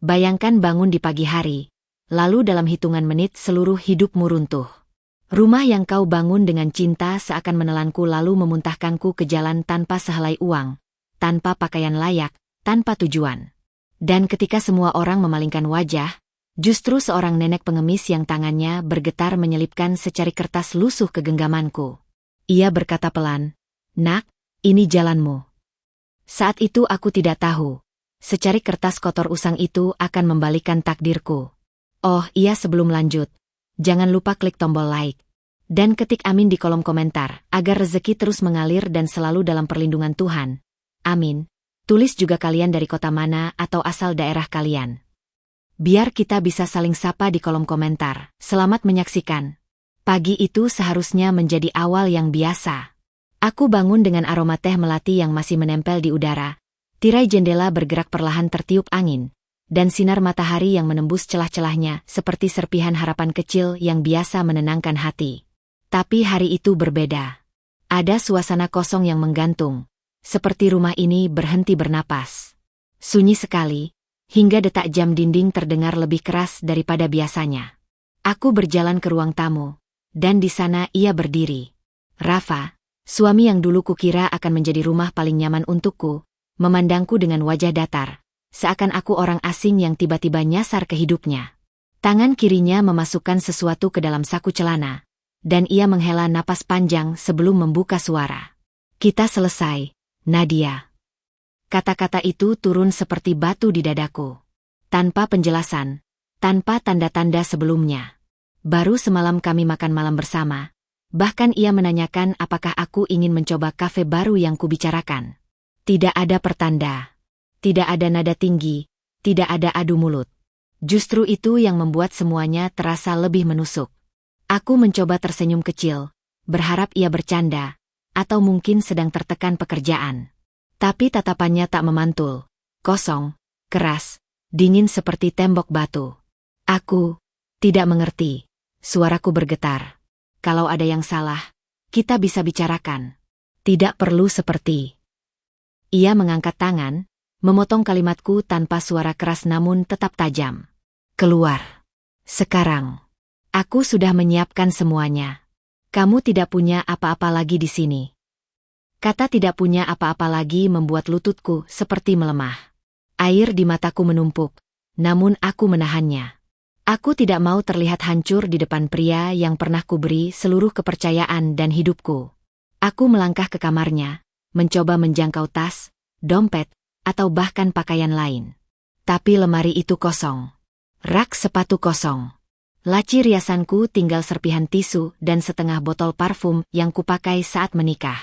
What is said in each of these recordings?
Bayangkan bangun di pagi hari, lalu dalam hitungan menit seluruh hidupmu runtuh. Rumah yang kau bangun dengan cinta seakan menelanku lalu memuntahkanku ke jalan tanpa sehelai uang, tanpa pakaian layak, tanpa tujuan. Dan ketika semua orang memalingkan wajah, justru seorang nenek pengemis yang tangannya bergetar menyelipkan secari kertas lusuh ke genggamanku. Ia berkata pelan, "Nak, ini jalanmu." Saat itu aku tidak tahu, secari kertas kotor usang itu akan membalikan takdirku. Oh iya, sebelum lanjut, jangan lupa klik tombol like. Dan ketik amin di kolom komentar, agar rezeki terus mengalir dan selalu dalam perlindungan Tuhan. Amin. Tulis juga kalian dari kota mana atau asal daerah kalian. Biar kita bisa saling sapa di kolom komentar. Selamat menyaksikan. Pagi itu seharusnya menjadi awal yang biasa. Aku bangun dengan aroma teh melati yang masih menempel di udara. Tirai jendela bergerak perlahan tertiup angin, dan sinar matahari yang menembus celah-celahnya seperti serpihan harapan kecil yang biasa menenangkan hati. Tapi hari itu berbeda. Ada suasana kosong yang menggantung, seperti rumah ini berhenti bernapas. Sunyi sekali, hingga detak jam dinding terdengar lebih keras daripada biasanya. Aku berjalan ke ruang tamu, dan di sana ia berdiri. Rafa, suami yang dulu kukira akan menjadi rumah paling nyaman untukku, memandangku dengan wajah datar, seakan aku orang asing yang tiba-tiba nyasar ke hidupnya. Tangan kirinya memasukkan sesuatu ke dalam saku celana, dan ia menghela napas panjang sebelum membuka suara. "Kita selesai, Nadia." Kata-kata itu turun seperti batu di dadaku. Tanpa penjelasan, tanpa tanda-tanda sebelumnya. Baru semalam kami makan malam bersama. Bahkan ia menanyakan apakah aku ingin mencoba kafe baru yang kubicarakan. Tidak ada pertanda. Tidak ada nada tinggi. Tidak ada adu mulut. Justru itu yang membuat semuanya terasa lebih menusuk. Aku mencoba tersenyum kecil, berharap ia bercanda, atau mungkin sedang tertekan pekerjaan. Tapi tatapannya tak memantul. Kosong, keras, dingin seperti tembok batu. Aku tidak mengerti. Suaraku bergetar. "Kalau ada yang salah, kita bisa bicarakan. Tidak perlu seperti..." Ia mengangkat tangan, memotong kalimatku tanpa suara keras namun tetap tajam. "Keluar. Sekarang. Aku sudah menyiapkan semuanya. Kamu tidak punya apa-apa lagi di sini." Kata "tidak punya apa-apa lagi" membuat lututku seperti melemah. Air di mataku menumpuk, namun aku menahannya. Aku tidak mau terlihat hancur di depan pria yang pernah kuberi seluruh kepercayaan dan hidupku. Aku melangkah ke kamarnya, mencoba menjangkau tas, dompet, atau bahkan pakaian lain. Tapi lemari itu kosong. Rak sepatu kosong. Laci riasanku tinggal serpihan tisu dan setengah botol parfum yang kupakai saat menikah.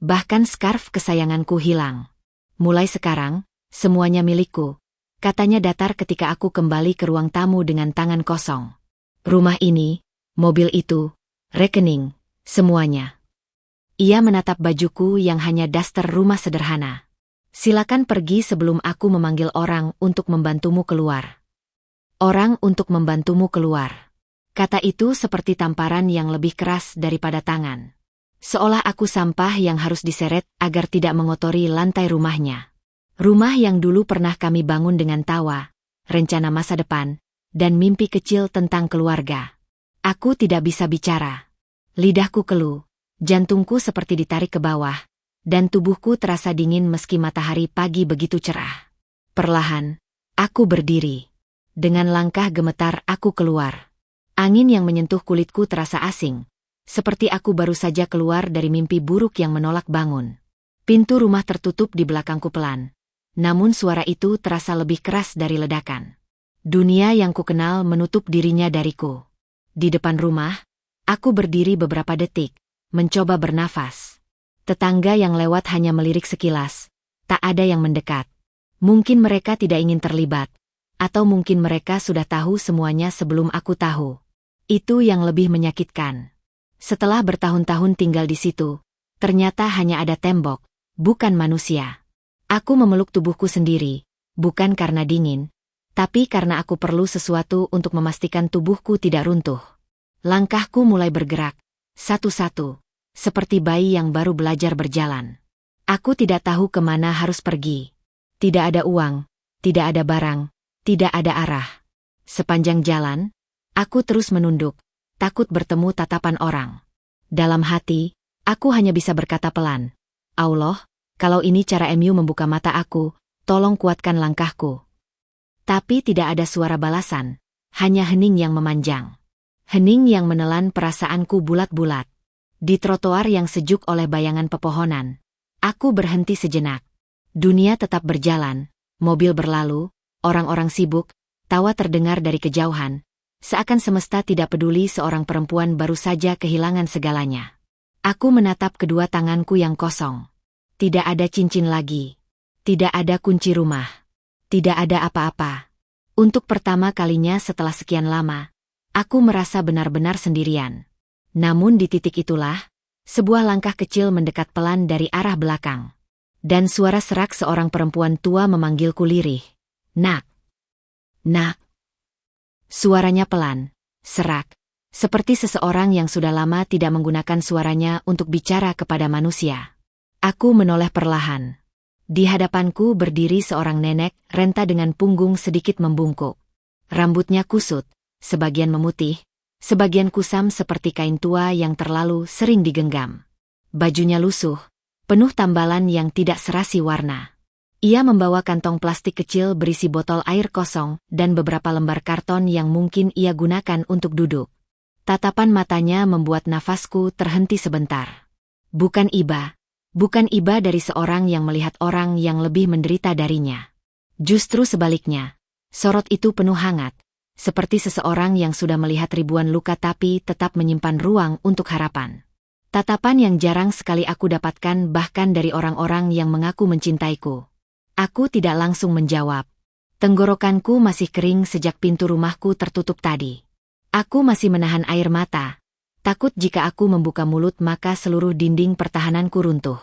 Bahkan skarf kesayanganku hilang. "Mulai sekarang, semuanya milikku," katanya datar ketika aku kembali ke ruang tamu dengan tangan kosong. "Rumah ini, mobil itu, rekening, semuanya." Ia menatap bajuku yang hanya daster rumah sederhana. "Silakan pergi sebelum aku memanggil orang untuk membantumu keluar." "Orang untuk membantumu keluar." Kata itu seperti tamparan yang lebih keras daripada tangan. Seolah aku sampah yang harus diseret agar tidak mengotori lantai rumahnya. Rumah yang dulu pernah kami bangun dengan tawa, rencana masa depan, dan mimpi kecil tentang keluarga. Aku tidak bisa bicara. Lidahku keluh, jantungku seperti ditarik ke bawah, dan tubuhku terasa dingin meski matahari pagi begitu cerah. Perlahan, aku berdiri. Dengan langkah gemetar aku keluar. Angin yang menyentuh kulitku terasa asing, seperti aku baru saja keluar dari mimpi buruk yang menolak bangun. Pintu rumah tertutup di belakangku pelan. Namun suara itu terasa lebih keras dari ledakan. Dunia yang kukenal menutup dirinya dariku. Di depan rumah, aku berdiri beberapa detik, mencoba bernafas. Tetangga yang lewat hanya melirik sekilas, tak ada yang mendekat. Mungkin mereka tidak ingin terlibat, atau mungkin mereka sudah tahu semuanya sebelum aku tahu. Itu yang lebih menyakitkan. Setelah bertahun-tahun tinggal di situ, ternyata hanya ada tembok, bukan manusia. Aku memeluk tubuhku sendiri, bukan karena dingin, tapi karena aku perlu sesuatu untuk memastikan tubuhku tidak runtuh. Langkahku mulai bergerak, satu-satu, seperti bayi yang baru belajar berjalan. Aku tidak tahu kemana harus pergi. Tidak ada uang, tidak ada barang, Tidak ada arah. Sepanjang jalan, aku terus menunduk, takut bertemu tatapan orang. Dalam hati, aku hanya bisa berkata pelan, Allah, kalau ini cara MU membuka mata aku, tolong kuatkan langkahku. Tapi tidak ada suara balasan, hanya hening yang memanjang. Hening yang menelan perasaanku bulat-bulat. Di trotoar yang sejuk oleh bayangan pepohonan, aku berhenti sejenak. Dunia tetap berjalan, mobil berlalu, orang-orang sibuk, tawa terdengar dari kejauhan, seakan semesta tidak peduli seorang perempuan baru saja kehilangan segalanya. Aku menatap kedua tanganku yang kosong. Tidak ada cincin lagi. Tidak ada kunci rumah. Tidak ada apa-apa. Untuk pertama kalinya setelah sekian lama, aku merasa benar-benar sendirian. Namun di titik itulah, sebuah langkah kecil mendekat pelan dari arah belakang. Dan suara serak seorang perempuan tua memanggilku lirih. Nak. Nak. Suaranya pelan, serak, seperti seseorang yang sudah lama tidak menggunakan suaranya untuk bicara kepada manusia. Aku menoleh perlahan. Di hadapanku berdiri seorang nenek renta dengan punggung sedikit membungkuk. Rambutnya kusut, sebagian memutih, sebagian kusam seperti kain tua yang terlalu sering digenggam. Bajunya lusuh, penuh tambalan yang tidak serasi warna. Ia membawa kantong plastik kecil berisi botol air kosong dan beberapa lembar karton yang mungkin ia gunakan untuk duduk. Tatapan matanya membuat nafasku terhenti sebentar. Bukan iba dari seorang yang melihat orang yang lebih menderita darinya. Justru sebaliknya, sorot itu penuh hangat. Seperti seseorang yang sudah melihat ribuan luka tapi tetap menyimpan ruang untuk harapan. Tatapan yang jarang sekali aku dapatkan bahkan dari orang-orang yang mengaku mencintaiku. Aku tidak langsung menjawab. Tenggorokanku masih kering sejak pintu rumahku tertutup tadi. Aku masih menahan air mata. Takut jika aku membuka mulut maka seluruh dinding pertahananku runtuh.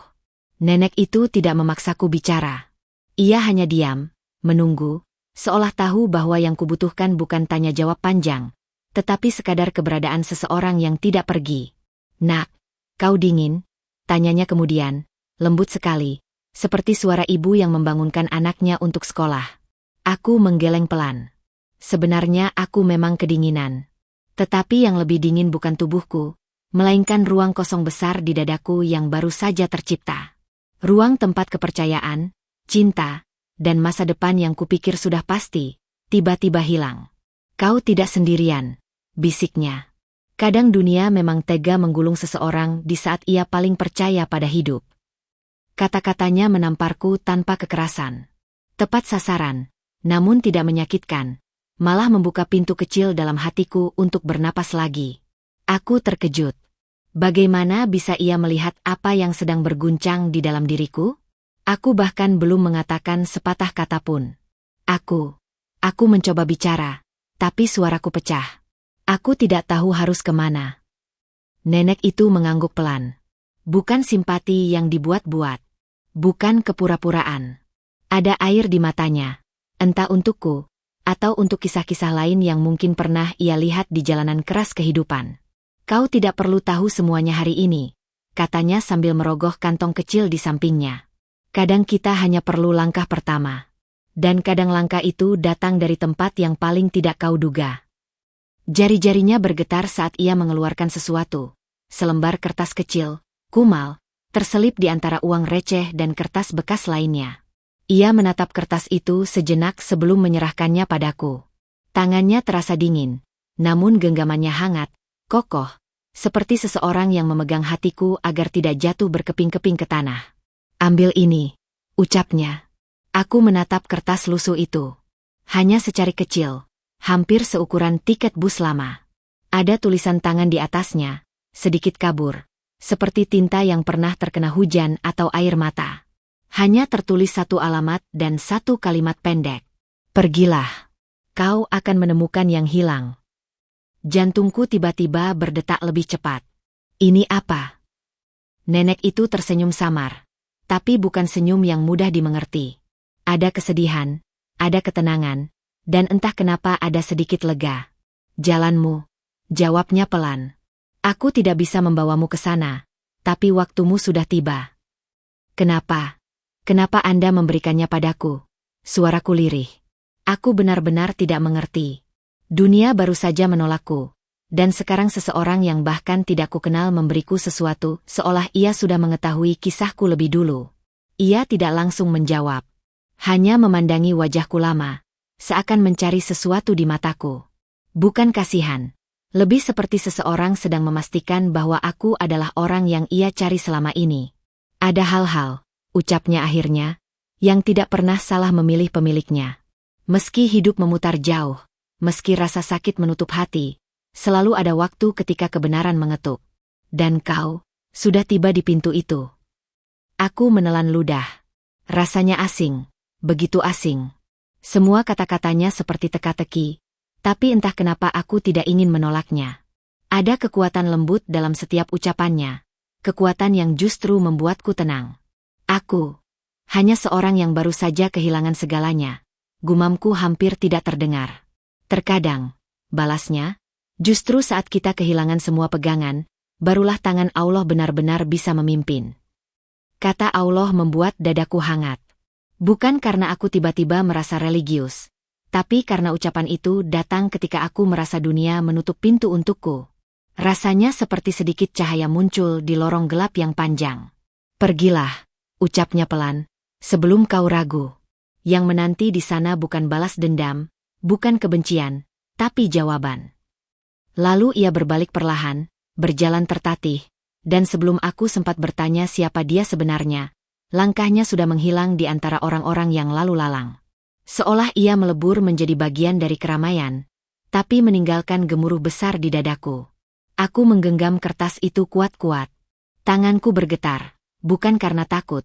Nenek itu tidak memaksaku bicara. Ia hanya diam, menunggu, seolah tahu bahwa yang kubutuhkan bukan tanya jawab panjang, tetapi sekadar keberadaan seseorang yang tidak pergi. Nak, kau dingin? Tanyanya kemudian, lembut sekali, seperti suara ibu yang membangunkan anaknya untuk sekolah. Aku menggeleng pelan. Sebenarnya aku memang kedinginan. Tetapi yang lebih dingin bukan tubuhku, melainkan ruang kosong besar di dadaku yang baru saja tercipta. Ruang tempat kepercayaan, cinta, dan masa depan yang kupikir sudah pasti, tiba-tiba hilang. Kau tidak sendirian, bisiknya. Kadang dunia memang tega menggulung seseorang di saat ia paling percaya pada hidup. Kata-katanya menamparku tanpa kekerasan. Tepat sasaran, namun tidak menyakitkan, malah membuka pintu kecil dalam hatiku untuk bernapas lagi. Aku terkejut. Bagaimana bisa ia melihat apa yang sedang berguncang di dalam diriku? Aku bahkan belum mengatakan sepatah kata pun. Aku mencoba bicara, tapi suaraku pecah. Aku tidak tahu harus kemana. Nenek itu mengangguk pelan. Bukan simpati yang dibuat-buat. Bukan kepura-puraan. Ada air di matanya, entah untukku, atau untuk kisah-kisah lain yang mungkin pernah ia lihat di jalanan keras kehidupan. Kau tidak perlu tahu semuanya hari ini, katanya sambil merogoh kantong kecil di sampingnya. Kadang kita hanya perlu langkah pertama. Dan kadang langkah itu datang dari tempat yang paling tidak kau duga. Jari-jarinya bergetar saat ia mengeluarkan sesuatu. Selembar kertas kecil, kumal, terselip di antara uang receh dan kertas bekas lainnya. Ia menatap kertas itu sejenak sebelum menyerahkannya padaku. Tangannya terasa dingin, namun genggamannya hangat, kokoh, seperti seseorang yang memegang hatiku agar tidak jatuh berkeping-keping ke tanah. Ambil ini, ucapnya. Aku menatap kertas lusuh itu. Hanya secari kecil, hampir seukuran tiket bus lama. Ada tulisan tangan di atasnya, sedikit kabur, seperti tinta yang pernah terkena hujan atau air mata. Hanya tertulis satu alamat dan satu kalimat pendek. Pergilah. Kau akan menemukan yang hilang. Jantungku tiba-tiba berdetak lebih cepat. Ini apa? Nenek itu tersenyum samar. Tapi bukan senyum yang mudah dimengerti. Ada kesedihan, ada ketenangan, dan entah kenapa ada sedikit lega. Jalanmu, jawabnya pelan. Aku tidak bisa membawamu ke sana, tapi waktumu sudah tiba. Kenapa? Kenapa Anda memberikannya padaku? Suaraku lirih. Aku benar-benar tidak mengerti. Dunia baru saja menolakku. Dan sekarang seseorang yang bahkan tidak kukenal memberiku sesuatu, seolah ia sudah mengetahui kisahku lebih dulu. Ia tidak langsung menjawab. Hanya memandangi wajahku lama, seakan mencari sesuatu di mataku. Bukan kasihan. Lebih seperti seseorang sedang memastikan bahwa aku adalah orang yang ia cari selama ini. Ada hal-hal, ucapnya akhirnya, yang tidak pernah salah memilih pemiliknya. Meski hidup memutar jauh, meski rasa sakit menutup hati, selalu ada waktu ketika kebenaran mengetuk. Dan kau, sudah tiba di pintu itu. Aku menelan ludah. Rasanya asing, begitu asing. Semua kata-katanya seperti teka-teki, tapi entah kenapa aku tidak ingin menolaknya. Ada kekuatan lembut dalam setiap ucapannya, kekuatan yang justru membuatku tenang. Aku, hanya seorang yang baru saja kehilangan segalanya. Gumamku hampir tidak terdengar. Terkadang, balasnya, justru saat kita kehilangan semua pegangan, barulah tangan Allah benar-benar bisa memimpin. Kata Allah membuat dadaku hangat. Bukan karena aku tiba-tiba merasa religius, tapi karena ucapan itu datang ketika aku merasa dunia menutup pintu untukku. Rasanya seperti sedikit cahaya muncul di lorong gelap yang panjang. Pergilah, ucapnya pelan, sebelum kau ragu. Yang menanti di sana bukan balas dendam, bukan kebencian, tapi jawaban. Lalu ia berbalik perlahan, berjalan tertatih, dan sebelum aku sempat bertanya siapa dia sebenarnya, langkahnya sudah menghilang di antara orang-orang yang lalu lalang. Seolah ia melebur menjadi bagian dari keramaian, tapi meninggalkan gemuruh besar di dadaku. Aku menggenggam kertas itu kuat-kuat. Tanganku bergetar, bukan karena takut,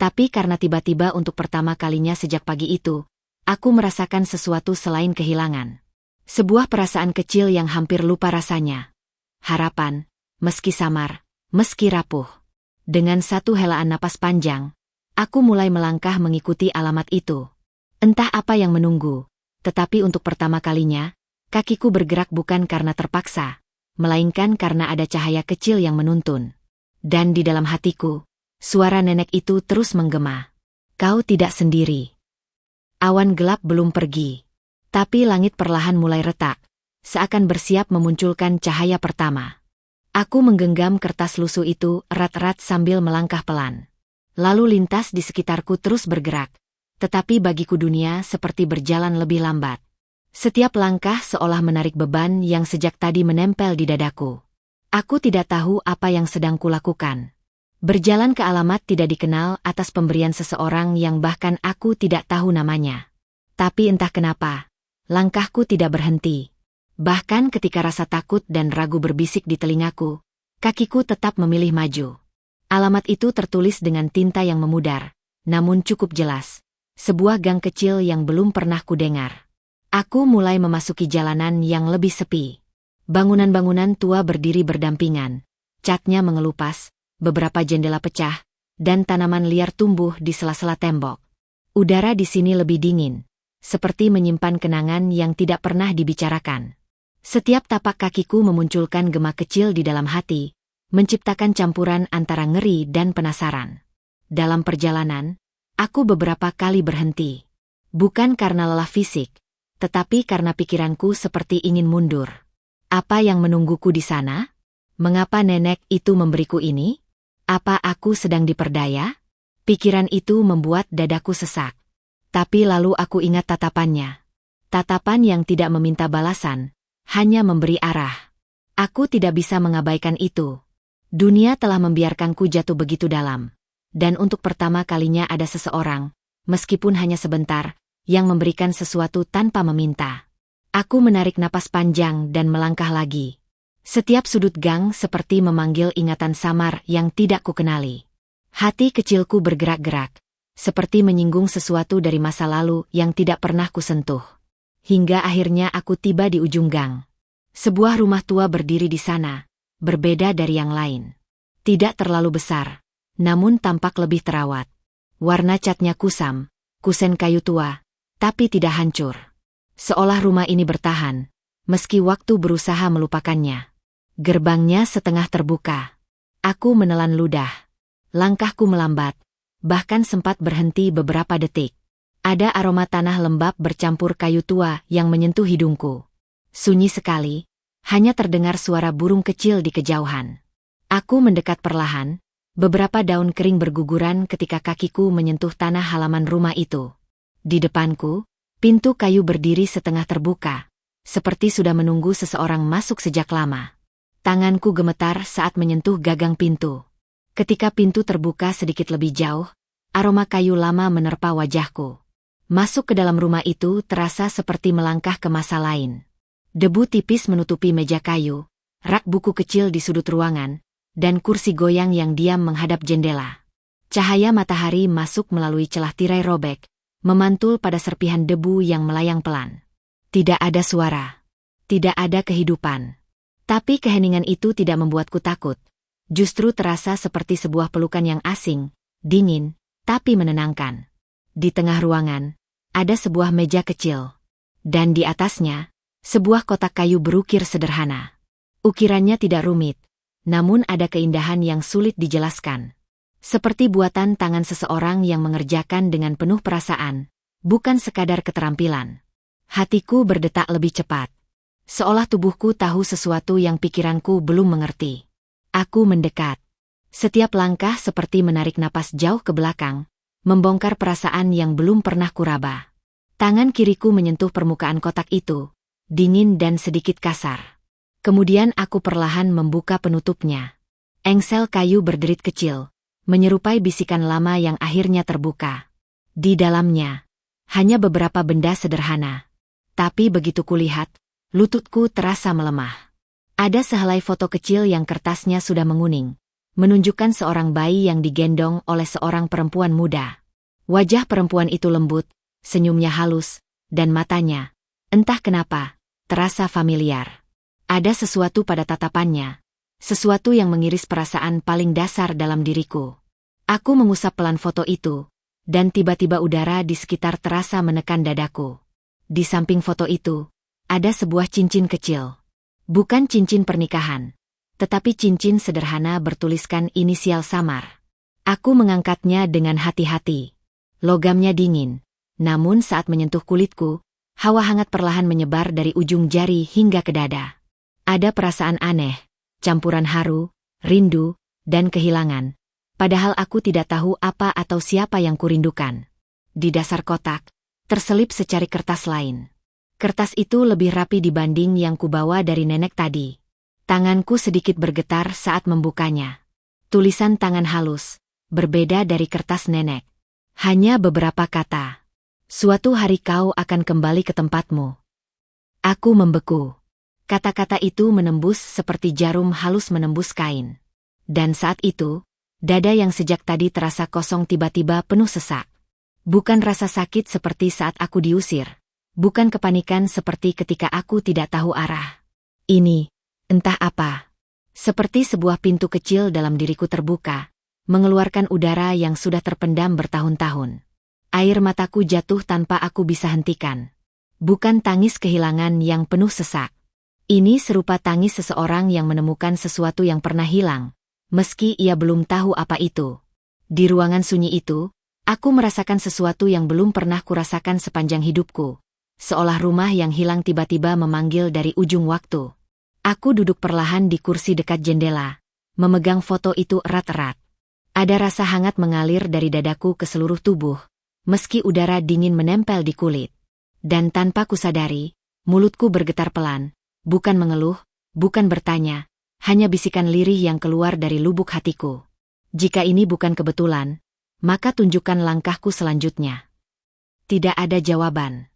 tapi karena tiba-tiba untuk pertama kalinya sejak pagi itu, aku merasakan sesuatu selain kehilangan. Sebuah perasaan kecil yang hampir lupa rasanya. Harapan, meski samar, meski rapuh. Dengan satu helaan napas panjang, aku mulai melangkah mengikuti alamat itu. Entah apa yang menunggu, tetapi untuk pertama kalinya, kakiku bergerak bukan karena terpaksa, melainkan karena ada cahaya kecil yang menuntun. Dan di dalam hatiku, suara nenek itu terus menggema. Kau tidak sendiri. Awan gelap belum pergi, tapi langit perlahan mulai retak, seakan bersiap memunculkan cahaya pertama. Aku menggenggam kertas lusuh itu erat-erat sambil melangkah pelan. Lalu lintas di sekitarku terus bergerak, tetapi bagiku dunia seperti berjalan lebih lambat. Setiap langkah seolah menarik beban yang sejak tadi menempel di dadaku. Aku tidak tahu apa yang sedang kulakukan. Berjalan ke alamat tidak dikenal atas pemberian seseorang yang bahkan aku tidak tahu namanya. Tapi entah kenapa, langkahku tidak berhenti. Bahkan ketika rasa takut dan ragu berbisik di telingaku, kakiku tetap memilih maju. Alamat itu tertulis dengan tinta yang memudar, namun cukup jelas. Sebuah gang kecil yang belum pernah kudengar. Aku mulai memasuki jalanan yang lebih sepi. Bangunan-bangunan tua berdiri berdampingan. Catnya mengelupas, beberapa jendela pecah, dan tanaman liar tumbuh di sela-sela tembok. Udara di sini lebih dingin, seperti menyimpan kenangan yang tidak pernah dibicarakan. Setiap tapak kakiku memunculkan gema kecil di dalam hati, menciptakan campuran antara ngeri dan penasaran. Dalam perjalanan, aku beberapa kali berhenti. Bukan karena lelah fisik, tetapi karena pikiranku seperti ingin mundur. Apa yang menungguku di sana? Mengapa nenek itu memberiku ini? Apa aku sedang diperdaya? Pikiran itu membuat dadaku sesak. Tapi lalu aku ingat tatapannya. Tatapan yang tidak meminta balasan, hanya memberi arah. Aku tidak bisa mengabaikan itu. Dunia telah membiarkanku jatuh begitu dalam. Dan untuk pertama kalinya ada seseorang, meskipun hanya sebentar, yang memberikan sesuatu tanpa meminta. Aku menarik napas panjang dan melangkah lagi. Setiap sudut gang seperti memanggil ingatan samar yang tidak kukenali. Hati kecilku bergerak-gerak, seperti menyinggung sesuatu dari masa lalu yang tidak pernah kusentuh. Hingga akhirnya aku tiba di ujung gang. Sebuah rumah tua berdiri di sana, berbeda dari yang lain. Tidak terlalu besar, namun tampak lebih terawat. Warna catnya kusam, kusen kayu tua, tapi tidak hancur. Seolah rumah ini bertahan, meski waktu berusaha melupakannya. Gerbangnya setengah terbuka. Aku menelan ludah. Langkahku melambat, bahkan sempat berhenti beberapa detik. Ada aroma tanah lembab bercampur kayu tua yang menyentuh hidungku. Sunyi sekali, hanya terdengar suara burung kecil di kejauhan. Aku mendekat perlahan, beberapa daun kering berguguran ketika kakiku menyentuh tanah halaman rumah itu. Di depanku, pintu kayu berdiri setengah terbuka, seperti sudah menunggu seseorang masuk sejak lama. Tanganku gemetar saat menyentuh gagang pintu. Ketika pintu terbuka sedikit lebih jauh, aroma kayu lama menerpa wajahku. Masuk ke dalam rumah itu terasa seperti melangkah ke masa lain. Debu tipis menutupi meja kayu, rak buku kecil di sudut ruangan, dan kursi goyang yang diam menghadap jendela. Cahaya matahari masuk melalui celah tirai robek, memantul pada serpihan debu yang melayang pelan. Tidak ada suara. Tidak ada kehidupan. Tapi keheningan itu tidak membuatku takut. Justru terasa seperti sebuah pelukan yang asing, dingin, tapi menenangkan. Di tengah ruangan, ada sebuah meja kecil. Dan di atasnya, sebuah kotak kayu berukir sederhana. Ukirannya tidak rumit, namun ada keindahan yang sulit dijelaskan. Seperti buatan tangan seseorang yang mengerjakan dengan penuh perasaan, bukan sekadar keterampilan. Hatiku berdetak lebih cepat. Seolah tubuhku tahu sesuatu yang pikiranku belum mengerti. Aku mendekat. Setiap langkah seperti menarik napas jauh ke belakang, membongkar perasaan yang belum pernah kuraba. Tangan kiriku menyentuh permukaan kotak itu, dingin dan sedikit kasar. Kemudian aku perlahan membuka penutupnya. Engsel kayu berderit kecil, menyerupai bisikan lama yang akhirnya terbuka. Di dalamnya, hanya beberapa benda sederhana. Tapi begitu kulihat, lututku terasa melemah. Ada sehelai foto kecil yang kertasnya sudah menguning, menunjukkan seorang bayi yang digendong oleh seorang perempuan muda. Wajah perempuan itu lembut, senyumnya halus, dan matanya, entah kenapa, terasa familiar. Ada sesuatu pada tatapannya, sesuatu yang mengiris perasaan paling dasar dalam diriku. Aku mengusap pelan foto itu, dan tiba-tiba udara di sekitar terasa menekan dadaku. Di samping foto itu, ada sebuah cincin kecil. Bukan cincin pernikahan, tetapi cincin sederhana bertuliskan inisial samar. Aku mengangkatnya dengan hati-hati. Logamnya dingin, namun saat menyentuh kulitku, hawa hangat perlahan menyebar dari ujung jari hingga ke dada. Ada perasaan aneh, campuran haru, rindu, dan kehilangan. Padahal aku tidak tahu apa atau siapa yang kurindukan. Di dasar kotak, terselip secari kertas lain. Kertas itu lebih rapi dibanding yang kubawa dari nenek tadi. Tanganku sedikit bergetar saat membukanya. Tulisan tangan halus, berbeda dari kertas nenek. Hanya beberapa kata. Suatu hari kau akan kembali ke tempatmu. Aku membeku. Kata-kata itu menembus seperti jarum halus menembus kain. Dan saat itu, dada yang sejak tadi terasa kosong tiba-tiba penuh sesak. Bukan rasa sakit seperti saat aku diusir. Bukan kepanikan seperti ketika aku tidak tahu arah. Ini, entah apa. Seperti sebuah pintu kecil dalam diriku terbuka, mengeluarkan udara yang sudah terpendam bertahun-tahun. Air mataku jatuh tanpa aku bisa hentikan. Bukan tangis kehilangan yang penuh sesak. Ini serupa tangis seseorang yang menemukan sesuatu yang pernah hilang, meski ia belum tahu apa itu. Di ruangan sunyi itu, aku merasakan sesuatu yang belum pernah kurasakan sepanjang hidupku. Seolah rumah yang hilang tiba-tiba memanggil dari ujung waktu. Aku duduk perlahan di kursi dekat jendela, memegang foto itu erat-erat. Ada rasa hangat mengalir dari dadaku ke seluruh tubuh, meski udara dingin menempel di kulit. Dan tanpa kusadari, mulutku bergetar pelan, bukan mengeluh, bukan bertanya, hanya bisikan lirih yang keluar dari lubuk hatiku. Jika ini bukan kebetulan, maka tunjukkan langkahku selanjutnya. Tidak ada jawaban.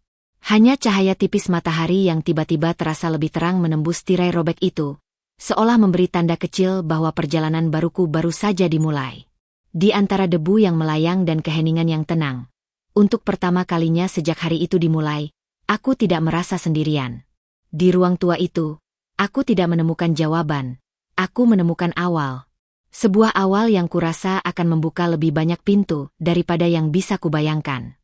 Hanya cahaya tipis matahari yang tiba-tiba terasa lebih terang menembus tirai robek itu, seolah memberi tanda kecil bahwa perjalanan baruku baru saja dimulai. Di antara debu yang melayang dan keheningan yang tenang, untuk pertama kalinya sejak hari itu dimulai, aku tidak merasa sendirian. Di ruang tua itu, aku tidak menemukan jawaban, aku menemukan awal. Sebuah awal yang kurasa akan membuka lebih banyak pintu daripada yang bisa kubayangkan.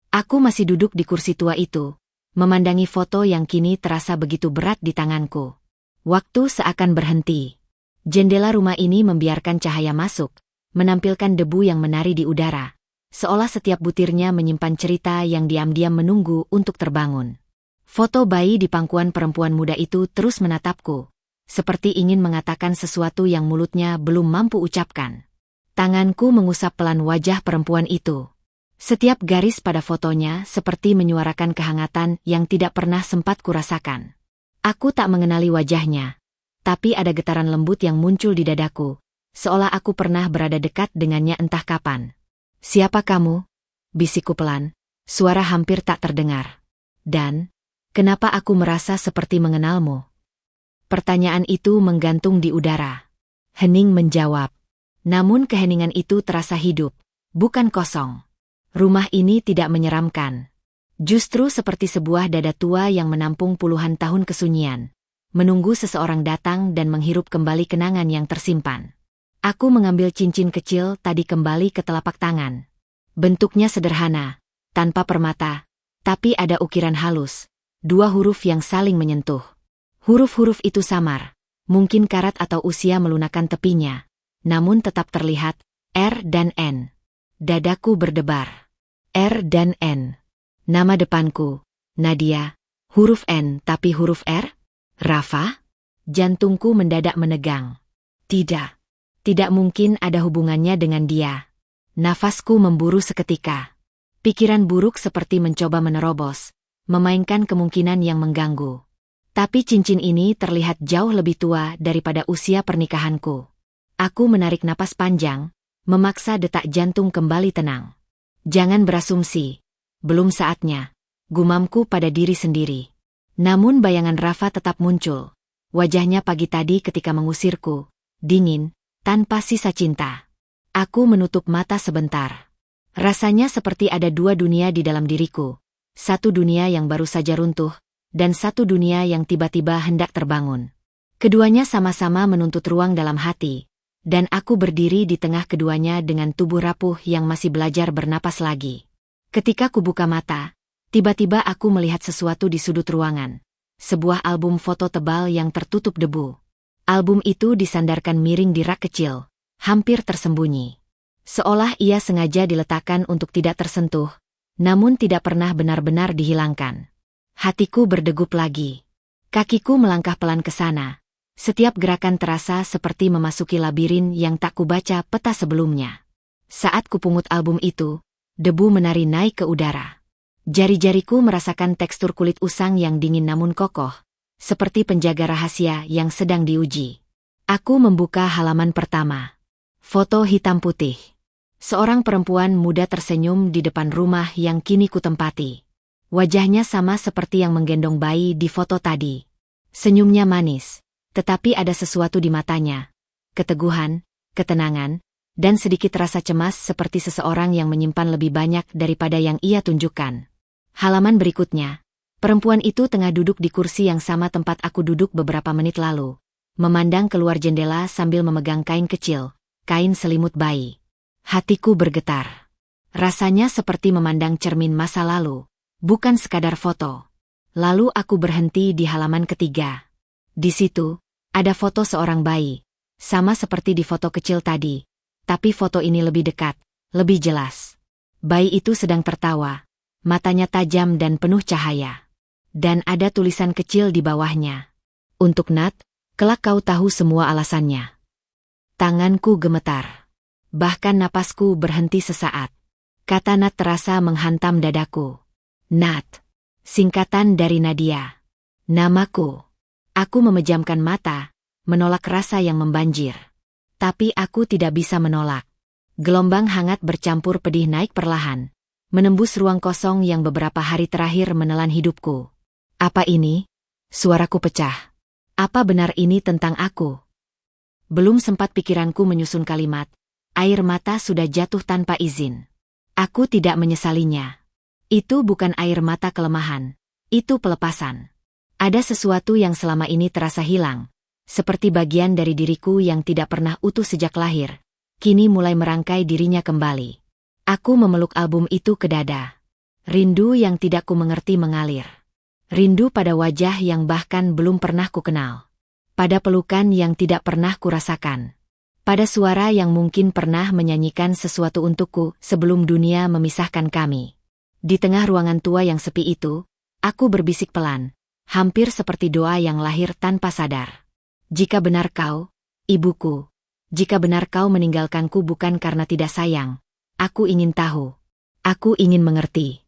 Aku masih duduk di kursi tua itu, memandangi foto yang kini terasa begitu berat di tanganku. Waktu seakan berhenti. Jendela rumah ini membiarkan cahaya masuk, menampilkan debu yang menari di udara, seolah setiap butirnya menyimpan cerita yang diam-diam menunggu untuk terbangun. Foto bayi di pangkuan perempuan muda itu terus menatapku, seperti ingin mengatakan sesuatu yang mulutnya belum mampu ucapkan. Tanganku mengusap pelan wajah perempuan itu. Setiap garis pada fotonya seperti menyuarakan kehangatan yang tidak pernah sempat kurasakan. Aku tak mengenali wajahnya, tapi ada getaran lembut yang muncul di dadaku, seolah aku pernah berada dekat dengannya entah kapan. "Siapa kamu?" bisikku pelan, suara hampir tak terdengar. "Dan, kenapa aku merasa seperti mengenalmu?" Pertanyaan itu menggantung di udara. Hening menjawab. Namun keheningan itu terasa hidup, bukan kosong. Rumah ini tidak menyeramkan. Justru seperti sebuah dada tua yang menampung puluhan tahun kesunyian, menunggu seseorang datang dan menghirup kembali kenangan yang tersimpan. Aku mengambil cincin kecil tadi kembali ke telapak tangan. Bentuknya sederhana, tanpa permata, tapi ada ukiran halus, 2 huruf yang saling menyentuh. Huruf-huruf itu samar, mungkin karat atau usia melunakan tepinya, namun tetap terlihat, R dan N. Dadaku berdebar. R dan N. Nama depanku, Nadia. Huruf N tapi huruf R? Rafa? Jantungku mendadak menegang. Tidak. Tidak mungkin ada hubungannya dengan dia. Nafasku memburu seketika. Pikiran buruk seperti mencoba menerobos, memainkan kemungkinan yang mengganggu. Tapi cincin ini terlihat jauh lebih tua daripada usia pernikahanku. Aku menarik napas panjang, memaksa detak jantung kembali tenang. Jangan berasumsi. Belum saatnya. Gumamku pada diri sendiri. Namun bayangan Rafa tetap muncul. Wajahnya pagi tadi ketika mengusirku. Dingin, tanpa sisa cinta. Aku menutup mata sebentar. Rasanya seperti ada 2 dunia di dalam diriku. Satu dunia yang baru saja runtuh, dan satu dunia yang tiba-tiba hendak terbangun. Keduanya sama-sama menuntut ruang dalam hati, dan aku berdiri di tengah keduanya dengan tubuh rapuh yang masih belajar bernapas lagi. Ketika kubuka mata, tiba-tiba aku melihat sesuatu di sudut ruangan. Sebuah album foto tebal yang tertutup debu. Album itu disandarkan miring di rak kecil, hampir tersembunyi. Seolah ia sengaja diletakkan untuk tidak tersentuh, namun tidak pernah benar-benar dihilangkan. Hatiku berdegup lagi. Kakiku melangkah pelan ke sana. Setiap gerakan terasa seperti memasuki labirin yang tak kubaca peta sebelumnya. Saat kupungut album itu, debu menari naik ke udara. Jari-jariku merasakan tekstur kulit usang yang dingin namun kokoh, seperti penjaga rahasia yang sedang diuji. Aku membuka halaman pertama. Foto hitam putih. Seorang perempuan muda tersenyum di depan rumah yang kini kutempati. Wajahnya sama seperti yang menggendong bayi di foto tadi. Senyumnya manis, tetapi ada sesuatu di matanya. Keteguhan, ketenangan, dan sedikit rasa cemas seperti seseorang yang menyimpan lebih banyak daripada yang ia tunjukkan. Halaman berikutnya. Perempuan itu tengah duduk di kursi yang sama tempat aku duduk beberapa menit lalu, memandang keluar jendela sambil memegang kain kecil, kain selimut bayi. Hatiku bergetar. Rasanya seperti memandang cermin masa lalu, bukan sekadar foto. Lalu aku berhenti di halaman ketiga. Di situ, ada foto seorang bayi, sama seperti di foto kecil tadi, tapi foto ini lebih dekat, lebih jelas. Bayi itu sedang tertawa, matanya tajam dan penuh cahaya. Dan ada tulisan kecil di bawahnya. Untuk Nat, kelak kau tahu semua alasannya. Tanganku gemetar. Bahkan napasku berhenti sesaat. Kata Nat terasa menghantam dadaku. Nat. Singkatan dari Nadia. Namaku. Aku memejamkan mata, menolak rasa yang membanjir. Tapi aku tidak bisa menolak. Gelombang hangat bercampur pedih naik perlahan, menembus ruang kosong yang beberapa hari terakhir menelan hidupku. Apa ini? Suaraku pecah. Apa benar ini tentang aku? Belum sempat pikiranku menyusun kalimat, air mata sudah jatuh tanpa izin. Aku tidak menyesalinya. Itu bukan air mata kelemahan. Itu pelepasan. Ada sesuatu yang selama ini terasa hilang, seperti bagian dari diriku yang tidak pernah utuh sejak lahir, kini mulai merangkai dirinya kembali. Aku memeluk album itu ke dada. Rindu yang tidak ku mengerti mengalir. Rindu pada wajah yang bahkan belum pernah ku kenal. Pada pelukan yang tidak pernah ku rasakan. Pada suara yang mungkin pernah menyanyikan sesuatu untukku sebelum dunia memisahkan kami. Di tengah ruangan tua yang sepi itu, aku berbisik pelan, hampir seperti doa yang lahir tanpa sadar. Jika benar kau, ibuku, jika benar kau meninggalkanku bukan karena tidak sayang, aku ingin tahu. Aku ingin mengerti.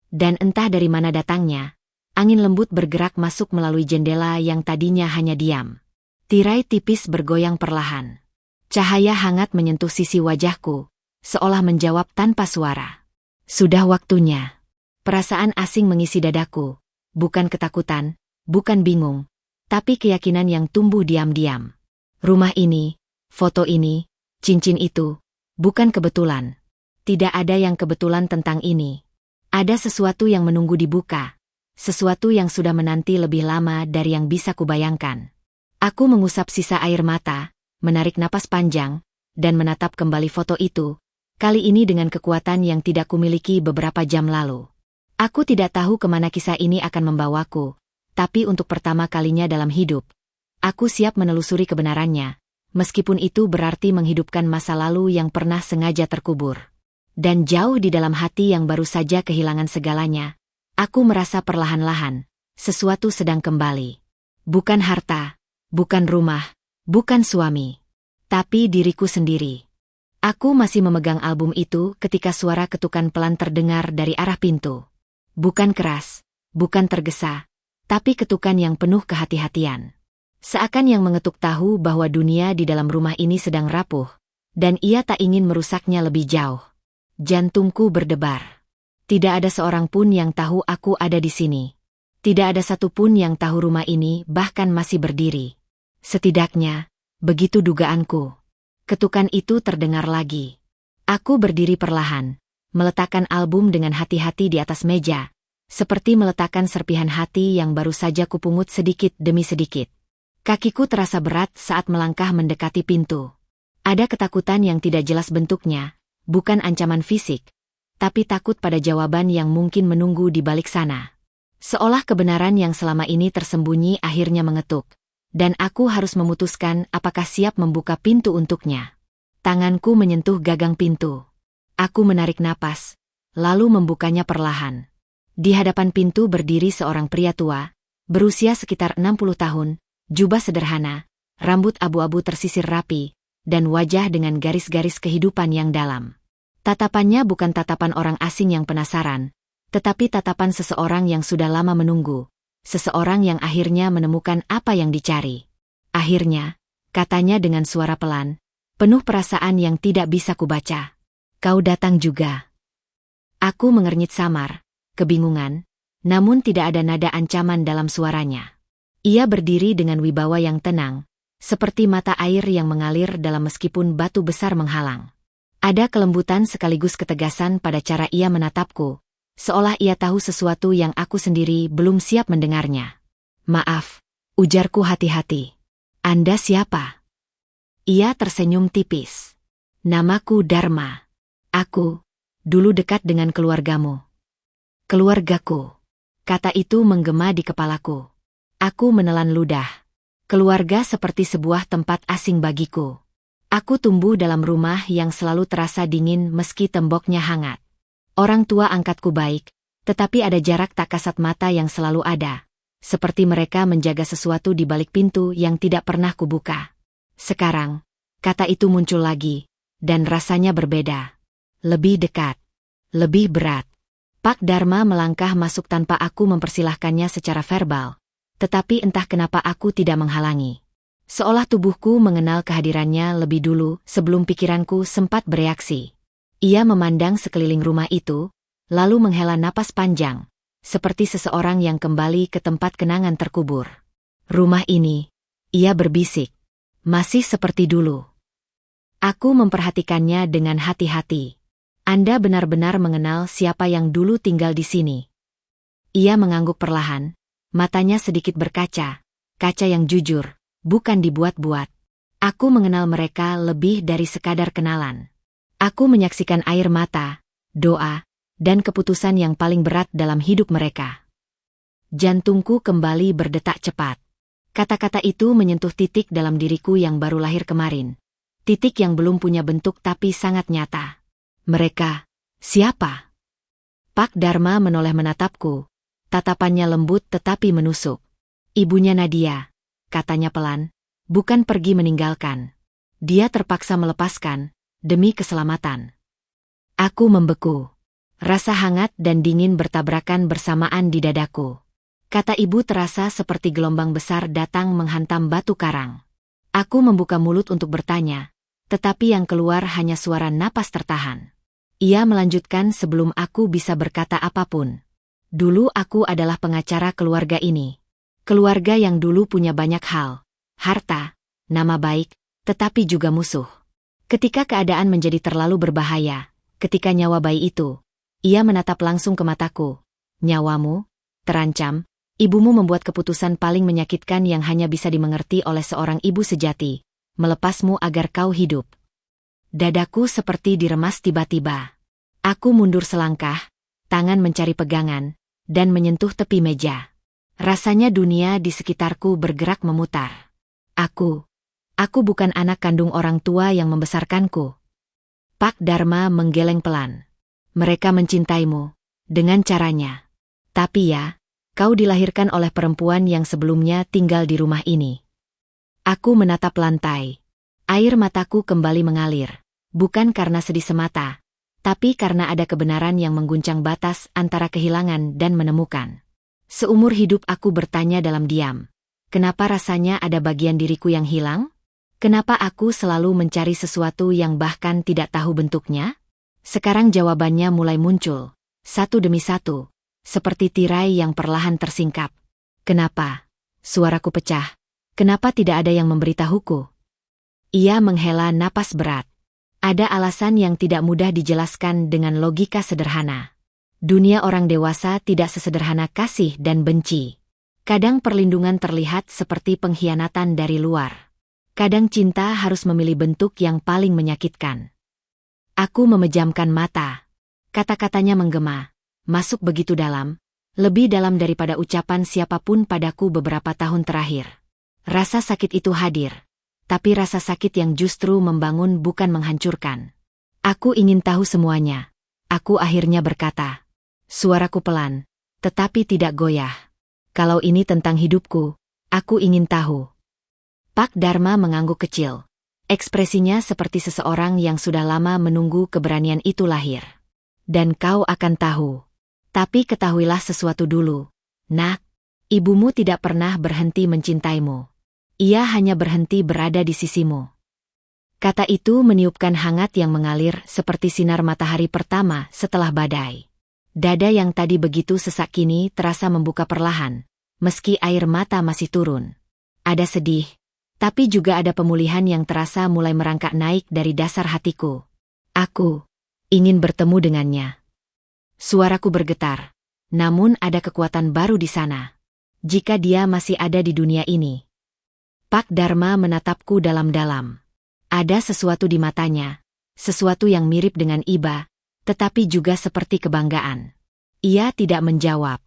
Dan entah dari mana datangnya, angin lembut bergerak masuk melalui jendela yang tadinya hanya diam. Tirai tipis bergoyang perlahan. Cahaya hangat menyentuh sisi wajahku, seolah menjawab tanpa suara. Sudah waktunya. Perasaan asing mengisi dadaku, bukan ketakutan, bukan bingung, tapi keyakinan yang tumbuh diam-diam. Rumah ini, foto ini, cincin itu, bukan kebetulan. Tidak ada yang kebetulan tentang ini. Ada sesuatu yang menunggu dibuka, sesuatu yang sudah menanti lebih lama dari yang bisa kubayangkan. Aku mengusap sisa air mata, menarik napas panjang, dan menatap kembali foto itu, kali ini dengan kekuatan yang tidak kumiliki beberapa jam lalu. Aku tidak tahu kemana kisah ini akan membawaku, tapi untuk pertama kalinya dalam hidup, aku siap menelusuri kebenarannya, meskipun itu berarti menghidupkan masa lalu yang pernah sengaja terkubur. Dan jauh di dalam hati yang baru saja kehilangan segalanya, aku merasa perlahan-lahan, sesuatu sedang kembali. Bukan harta, bukan rumah, bukan suami, tapi diriku sendiri. Aku masih memegang album itu ketika suara ketukan pelan terdengar dari arah pintu. Bukan keras, bukan tergesa, tapi ketukan yang penuh kehati-hatian. Seakan yang mengetuk tahu bahwa dunia di dalam rumah ini sedang rapuh, dan ia tak ingin merusaknya lebih jauh. Jantungku berdebar. Tidak ada seorang pun yang tahu aku ada di sini. Tidak ada satupun yang tahu rumah ini bahkan masih berdiri. Setidaknya, begitu dugaanku. Ketukan itu terdengar lagi. Aku berdiri perlahan, meletakkan album dengan hati-hati di atas meja, seperti meletakkan serpihan hati yang baru saja kupungut sedikit demi sedikit. Kakiku terasa berat saat melangkah mendekati pintu. Ada ketakutan yang tidak jelas bentuknya. Bukan ancaman fisik, tapi takut pada jawaban yang mungkin menunggu di balik sana. Seolah kebenaran yang selama ini tersembunyi akhirnya mengetuk, dan aku harus memutuskan apakah siap membuka pintu untuknya. Tanganku menyentuh gagang pintu. Aku menarik napas, lalu membukanya perlahan. Di hadapan pintu berdiri seorang pria tua, berusia sekitar 60 tahun, jubah sederhana, rambut abu-abu tersisir rapi, dan wajah dengan garis-garis kehidupan yang dalam. Tatapannya bukan tatapan orang asing yang penasaran, tetapi tatapan seseorang yang sudah lama menunggu, seseorang yang akhirnya menemukan apa yang dicari. Akhirnya, katanya dengan suara pelan, penuh perasaan yang tidak bisa kubaca. Kau datang juga. Aku mengernyit samar, kebingungan, namun tidak ada nada ancaman dalam suaranya. Ia berdiri dengan wibawa yang tenang, seperti mata air yang mengalir dalam meskipun batu besar menghalang. Ada kelembutan sekaligus ketegasan pada cara ia menatapku, seolah ia tahu sesuatu yang aku sendiri belum siap mendengarnya. Maaf, ujarku hati-hati. Anda siapa? Ia tersenyum tipis. Namaku Dharma. Aku, dulu dekat dengan keluargamu. Keluargaku. Kata itu menggema di kepalaku. Aku menelan ludah. Keluarga seperti sebuah tempat asing bagiku. Aku tumbuh dalam rumah yang selalu terasa dingin meski temboknya hangat. Orang tua angkatku baik, tetapi ada jarak tak kasat mata yang selalu ada. Seperti mereka menjaga sesuatu di balik pintu yang tidak pernah kubuka. Sekarang, kata itu muncul lagi, dan rasanya berbeda. Lebih dekat. Lebih berat. Pak Dharma melangkah masuk tanpa aku mempersilahkannya secara verbal. Tetapi entah kenapa aku tidak menghalangi. Seolah tubuhku mengenal kehadirannya lebih dulu sebelum pikiranku sempat bereaksi. Ia memandang sekeliling rumah itu, lalu menghela napas panjang, seperti seseorang yang kembali ke tempat kenangan terkubur. Rumah ini, ia berbisik, masih seperti dulu. Aku memperhatikannya dengan hati-hati. Anda benar-benar mengenal siapa yang dulu tinggal di sini. Ia mengangguk perlahan, matanya sedikit berkaca, kaca yang jujur. Bukan dibuat-buat. Aku mengenal mereka lebih dari sekadar kenalan. Aku menyaksikan air mata, doa, dan keputusan yang paling berat dalam hidup mereka. Jantungku kembali berdetak cepat. Kata-kata itu menyentuh titik dalam diriku yang baru lahir kemarin. titik yang belum punya bentuk tapi sangat nyata. Mereka, siapa? Pak Dharma menoleh menatapku, tatapannya lembut tetapi menusuk. Ibunya Nadia, katanya pelan, bukan pergi meninggalkan. Dia terpaksa melepaskan, demi keselamatan. Aku membeku. Rasa hangat dan dingin bertabrakan bersamaan di dadaku. Kata ibu terasa seperti gelombang besar datang menghantam batu karang. Aku membuka mulut untuk bertanya, tetapi yang keluar hanya suara napas tertahan. Ia melanjutkan sebelum aku bisa berkata apapun. Dulu aku adalah pengacara keluarga ini. Keluarga yang dulu punya banyak hal, harta, nama baik, tetapi juga musuh. Ketika keadaan menjadi terlalu berbahaya, ketika nyawa bayi itu, ia menatap langsung ke mataku. Nyawamu, terancam, ibumu membuat keputusan paling menyakitkan yang hanya bisa dimengerti oleh seorang ibu sejati, melepasmu agar kau hidup. Dadaku seperti diremas tiba-tiba. Aku mundur selangkah, tangan mencari pegangan, dan menyentuh tepi meja. Rasanya dunia di sekitarku bergerak memutar. Aku bukan anak kandung orang tua yang membesarkanku. Pak Dharma menggeleng pelan. Mereka mencintaimu, dengan caranya. Tapi ya, kau dilahirkan oleh perempuan yang sebelumnya tinggal di rumah ini. Aku menatap lantai. Air mataku kembali mengalir, bukan karena sedih semata, tapi karena ada kebenaran yang mengguncang batas antara kehilangan dan menemukan. Seumur hidup aku bertanya dalam diam, kenapa rasanya ada bagian diriku yang hilang? Kenapa aku selalu mencari sesuatu yang bahkan tidak tahu bentuknya? Sekarang jawabannya mulai muncul, satu demi satu, seperti tirai yang perlahan tersingkap. Kenapa? Suaraku pecah. Kenapa tidak ada yang memberitahuku? Ia menghela napas berat. Ada alasan yang tidak mudah dijelaskan dengan logika sederhana. Dunia orang dewasa tidak sesederhana kasih dan benci. Kadang perlindungan terlihat seperti pengkhianatan dari luar. Kadang cinta harus memilih bentuk yang paling menyakitkan. Aku memejamkan mata. Kata-katanya menggema, masuk begitu dalam, lebih dalam daripada ucapan siapapun padaku beberapa tahun terakhir. Rasa sakit itu hadir, tapi rasa sakit yang justru membangun bukan menghancurkan. Aku ingin tahu semuanya. Aku akhirnya berkata. Suaraku pelan, tetapi tidak goyah. Kalau ini tentang hidupku, aku ingin tahu. Pak Dharma mengangguk kecil. Ekspresinya seperti seseorang yang sudah lama menunggu keberanian itu lahir. Dan kau akan tahu. Tapi ketahuilah sesuatu dulu. Nak, ibumu tidak pernah berhenti mencintaimu. Ia hanya berhenti berada di sisimu. Kata itu meniupkan hangat yang mengalir seperti sinar matahari pertama setelah badai. Dada yang tadi begitu sesak kini terasa membuka perlahan, meski air mata masih turun. Ada sedih. Tapi juga ada pemulihan yang terasa mulai merangkak naik dari dasar hatiku. Aku ingin bertemu dengannya. Suaraku bergetar. Namun ada kekuatan baru di sana. Jika dia masih ada di dunia ini. Pak Dharma menatapku dalam-dalam. Ada sesuatu di matanya. Sesuatu yang mirip dengan iba, tetapi juga seperti kebanggaan. Ia tidak menjawab.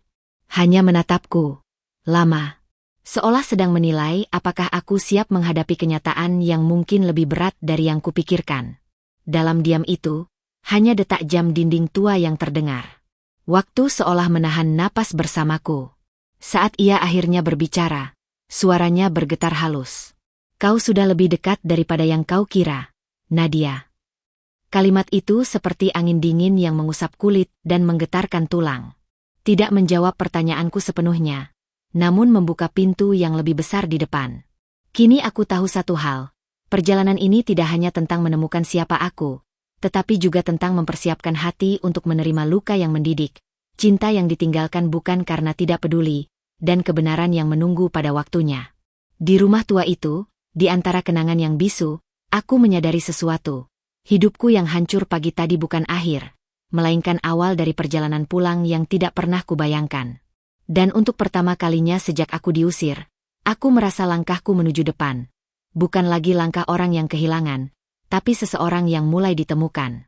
Hanya menatapku. Lama. Seolah sedang menilai apakah aku siap menghadapi kenyataan yang mungkin lebih berat dari yang kupikirkan. Dalam diam itu, hanya detak jam dinding tua yang terdengar. Waktu seolah menahan napas bersamaku. Saat ia akhirnya berbicara, suaranya bergetar halus. Kau sudah lebih dekat daripada yang kau kira, Nadia. Kalimat itu seperti angin dingin yang mengusap kulit dan menggetarkan tulang. Tidak menjawab pertanyaanku sepenuhnya. Namun membuka pintu yang lebih besar di depan. Kini aku tahu satu hal, perjalanan ini tidak hanya tentang menemukan siapa aku, tetapi juga tentang mempersiapkan hati untuk menerima luka yang mendidik, cinta yang ditinggalkan bukan karena tidak peduli, dan kebenaran yang menunggu pada waktunya. Di rumah tua itu, di antara kenangan yang bisu, aku menyadari sesuatu. Hidupku yang hancur pagi tadi bukan akhir, melainkan awal dari perjalanan pulang yang tidak pernah kubayangkan. Dan untuk pertama kalinya sejak aku diusir, aku merasa langkahku menuju depan. Bukan lagi langkah orang yang kehilangan, tapi seseorang yang mulai ditemukan.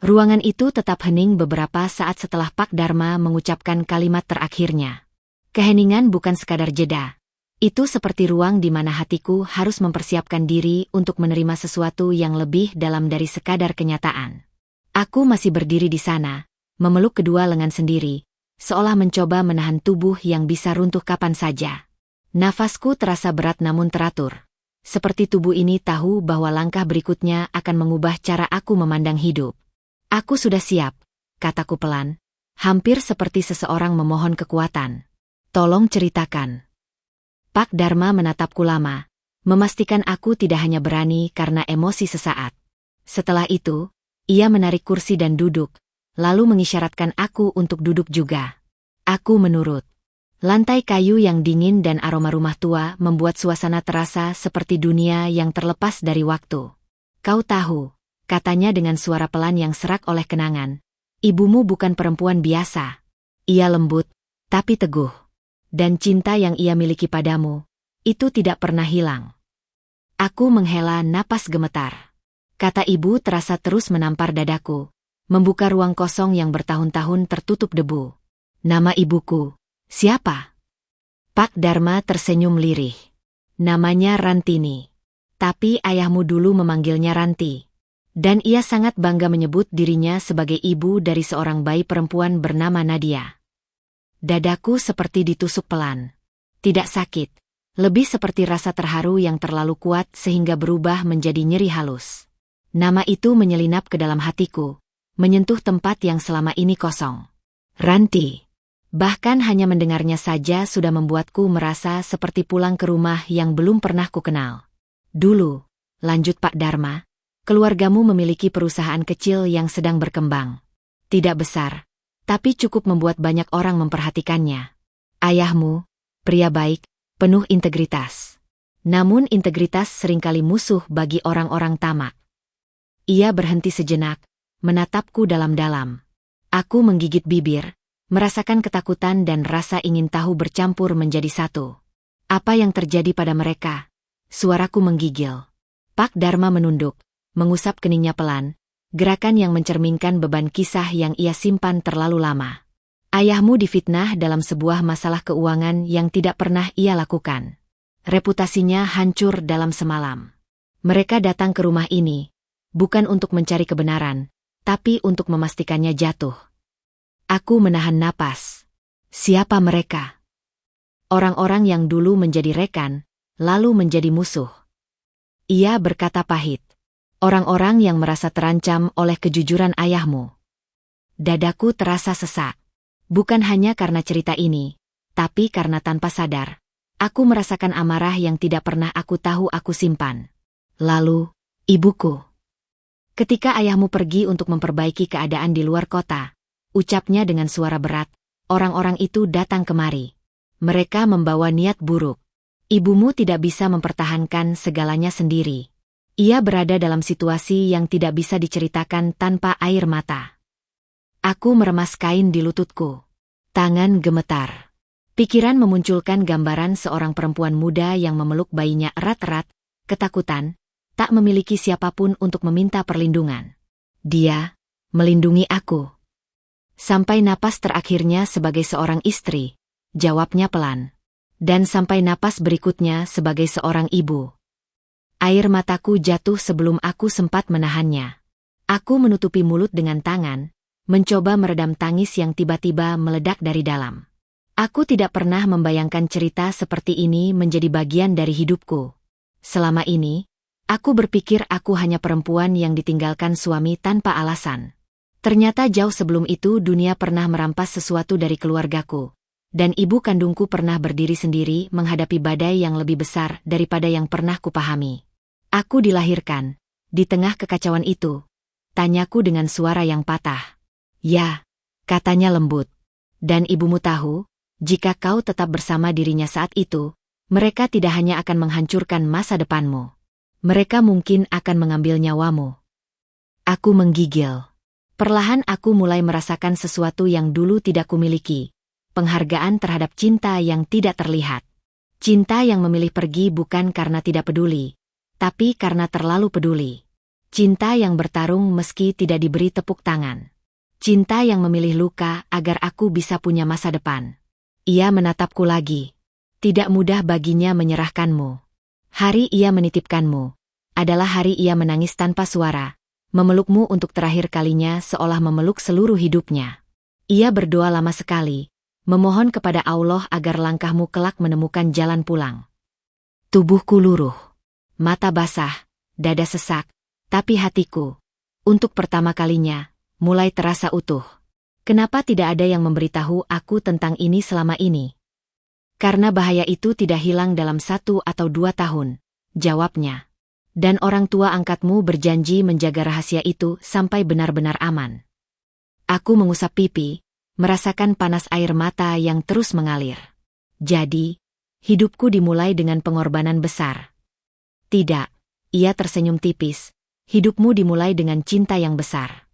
Ruangan itu tetap hening beberapa saat setelah Pak Dharma mengucapkan kalimat terakhirnya. Keheningan bukan sekadar jeda, Itu seperti ruang di mana hatiku harus mempersiapkan diri untuk menerima sesuatu yang lebih dalam dari sekadar kenyataan. Aku masih berdiri di sana, memeluk kedua lengan sendiri, seolah mencoba menahan tubuh yang bisa runtuh kapan saja. Nafasku terasa berat namun teratur. Seperti tubuh ini tahu bahwa langkah berikutnya akan mengubah cara aku memandang hidup. Aku sudah siap, kataku pelan, hampir seperti seseorang memohon kekuatan. Tolong ceritakan. Pak Dharma menatapku lama, memastikan aku tidak hanya berani karena emosi sesaat. Setelah itu, ia menarik kursi dan duduk, lalu mengisyaratkan aku untuk duduk juga. Aku menurut. Lantai kayu yang dingin dan aroma rumah tua membuat suasana terasa seperti dunia yang terlepas dari waktu. Kau tahu, katanya dengan suara pelan yang serak oleh kenangan, ibumu bukan perempuan biasa. Ia lembut, tapi teguh. Dan cinta yang ia miliki padamu, itu tidak pernah hilang. Aku menghela napas gemetar. Kata ibu terasa terus menampar dadaku, membuka ruang kosong yang bertahun-tahun tertutup debu. Nama ibuku, siapa? Pak Dharma tersenyum lirih. Namanya Rantini. Tapi ayahmu dulu memanggilnya Ranti. Dan ia sangat bangga menyebut dirinya sebagai ibu dari seorang bayi perempuan bernama Nadia. Dadaku seperti ditusuk pelan. Tidak sakit, lebih seperti rasa terharu yang terlalu kuat sehingga berubah menjadi nyeri halus. Nama itu menyelinap ke dalam hatiku, menyentuh tempat yang selama ini kosong. Ranti. Bahkan hanya mendengarnya saja sudah membuatku merasa seperti pulang ke rumah yang belum pernah kukenal. Dulu, lanjut Pak Dharma, keluargamu memiliki perusahaan kecil yang sedang berkembang. Tidak besar, tapi cukup membuat banyak orang memperhatikannya. Ayahmu, pria baik, penuh integritas. Namun integritas seringkali musuh bagi orang-orang tamak. Ia berhenti sejenak, menatapku dalam-dalam. Aku menggigit bibir, merasakan ketakutan dan rasa ingin tahu bercampur menjadi satu. Apa yang terjadi pada mereka? Suaraku menggigil. Pak Dharma menunduk, mengusap keningnya pelan, gerakan yang mencerminkan beban kisah yang ia simpan terlalu lama. Ayahmu difitnah dalam sebuah masalah keuangan yang tidak pernah ia lakukan. Reputasinya hancur dalam semalam. Mereka datang ke rumah ini, bukan untuk mencari kebenaran, tapi untuk memastikannya jatuh. Aku menahan napas. Siapa mereka? Orang-orang yang dulu menjadi rekan, lalu menjadi musuh. Ia berkata pahit. Orang-orang yang merasa terancam oleh kejujuran ayahmu. Dadaku terasa sesak. Bukan hanya karena cerita ini, tapi karena tanpa sadar, aku merasakan amarah yang tidak pernah aku tahu aku simpan. Lalu, ibuku. Ketika ayahmu pergi untuk memperbaiki keadaan di luar kota, ucapnya dengan suara berat, orang-orang itu datang kemari. Mereka membawa niat buruk. Ibumu tidak bisa mempertahankan segalanya sendiri. Ia berada dalam situasi yang tidak bisa diceritakan tanpa air mata. Aku meremas kain di lututku. Tangan gemetar. Pikiran memunculkan gambaran seorang perempuan muda yang memeluk bayinya erat-erat, ketakutan, tak memiliki siapapun untuk meminta perlindungan. Dia melindungi aku. Sampai napas terakhirnya sebagai seorang istri, jawabnya pelan. Dan sampai napas berikutnya sebagai seorang ibu. Air mataku jatuh sebelum aku sempat menahannya. Aku menutupi mulut dengan tangan, mencoba meredam tangis yang tiba-tiba meledak dari dalam. Aku tidak pernah membayangkan cerita seperti ini menjadi bagian dari hidupku. Selama ini, aku berpikir aku hanya perempuan yang ditinggalkan suami tanpa alasan. Ternyata jauh sebelum itu dunia pernah merampas sesuatu dari keluargaku. Dan ibu kandungku pernah berdiri sendiri menghadapi badai yang lebih besar daripada yang pernah kupahami. Aku dilahirkan, di tengah kekacauan itu. Tanyaku dengan suara yang patah. Ya, katanya lembut. Dan ibumu tahu, jika kau tetap bersama dirinya saat itu, mereka tidak hanya akan menghancurkan masa depanmu. Mereka mungkin akan mengambil nyawamu. Aku menggigil. Perlahan aku mulai merasakan sesuatu yang dulu tidak kumiliki. Penghargaan terhadap cinta yang tidak terlihat. Cinta yang memilih pergi bukan karena tidak peduli, tapi karena terlalu peduli. Cinta yang bertarung meski tidak diberi tepuk tangan. Cinta yang memilih luka agar aku bisa punya masa depan. Ia menatapku lagi. Tidak mudah baginya menyerahkanmu. Hari ia menitipkanmu adalah hari ia menangis tanpa suara, memelukmu untuk terakhir kalinya seolah memeluk seluruh hidupnya. Ia berdoa lama sekali, memohon kepada Allah agar langkahmu kelak menemukan jalan pulang. Tubuhku luruh, mata basah, dada sesak, tapi hatiku, untuk pertama kalinya, mulai terasa utuh. Kenapa tidak ada yang memberitahu aku tentang ini selama ini? Karena bahaya itu tidak hilang dalam 1 atau 2 tahun, jawabnya. Dan orang tua angkatmu berjanji menjaga rahasia itu sampai benar-benar aman. Aku mengusap pipi, merasakan panas air mata yang terus mengalir. Jadi, hidupku dimulai dengan pengorbanan besar. Tidak, ia tersenyum tipis, hidupmu dimulai dengan cinta yang besar.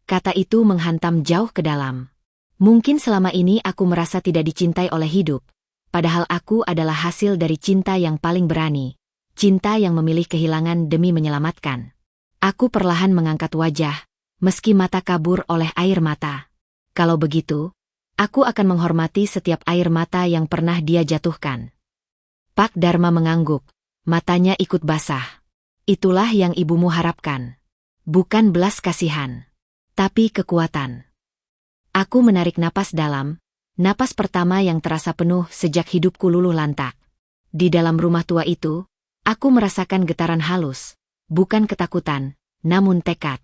Kata itu menghantam jauh ke dalam. Mungkin selama ini aku merasa tidak dicintai oleh hidup, padahal aku adalah hasil dari cinta yang paling berani. Cinta yang memilih kehilangan demi menyelamatkan. Aku perlahan mengangkat wajah, meski mata kabur oleh air mata. Kalau begitu, aku akan menghormati setiap air mata yang pernah dia jatuhkan. Pak Dharma mengangguk, matanya ikut basah. Itulah yang ibumu harapkan. Bukan belas kasihan, tapi kekuatan. Aku menarik napas dalam, napas pertama yang terasa penuh sejak hidupku luluh lantak. Di dalam rumah tua itu, aku merasakan getaran halus, bukan ketakutan, namun tekad.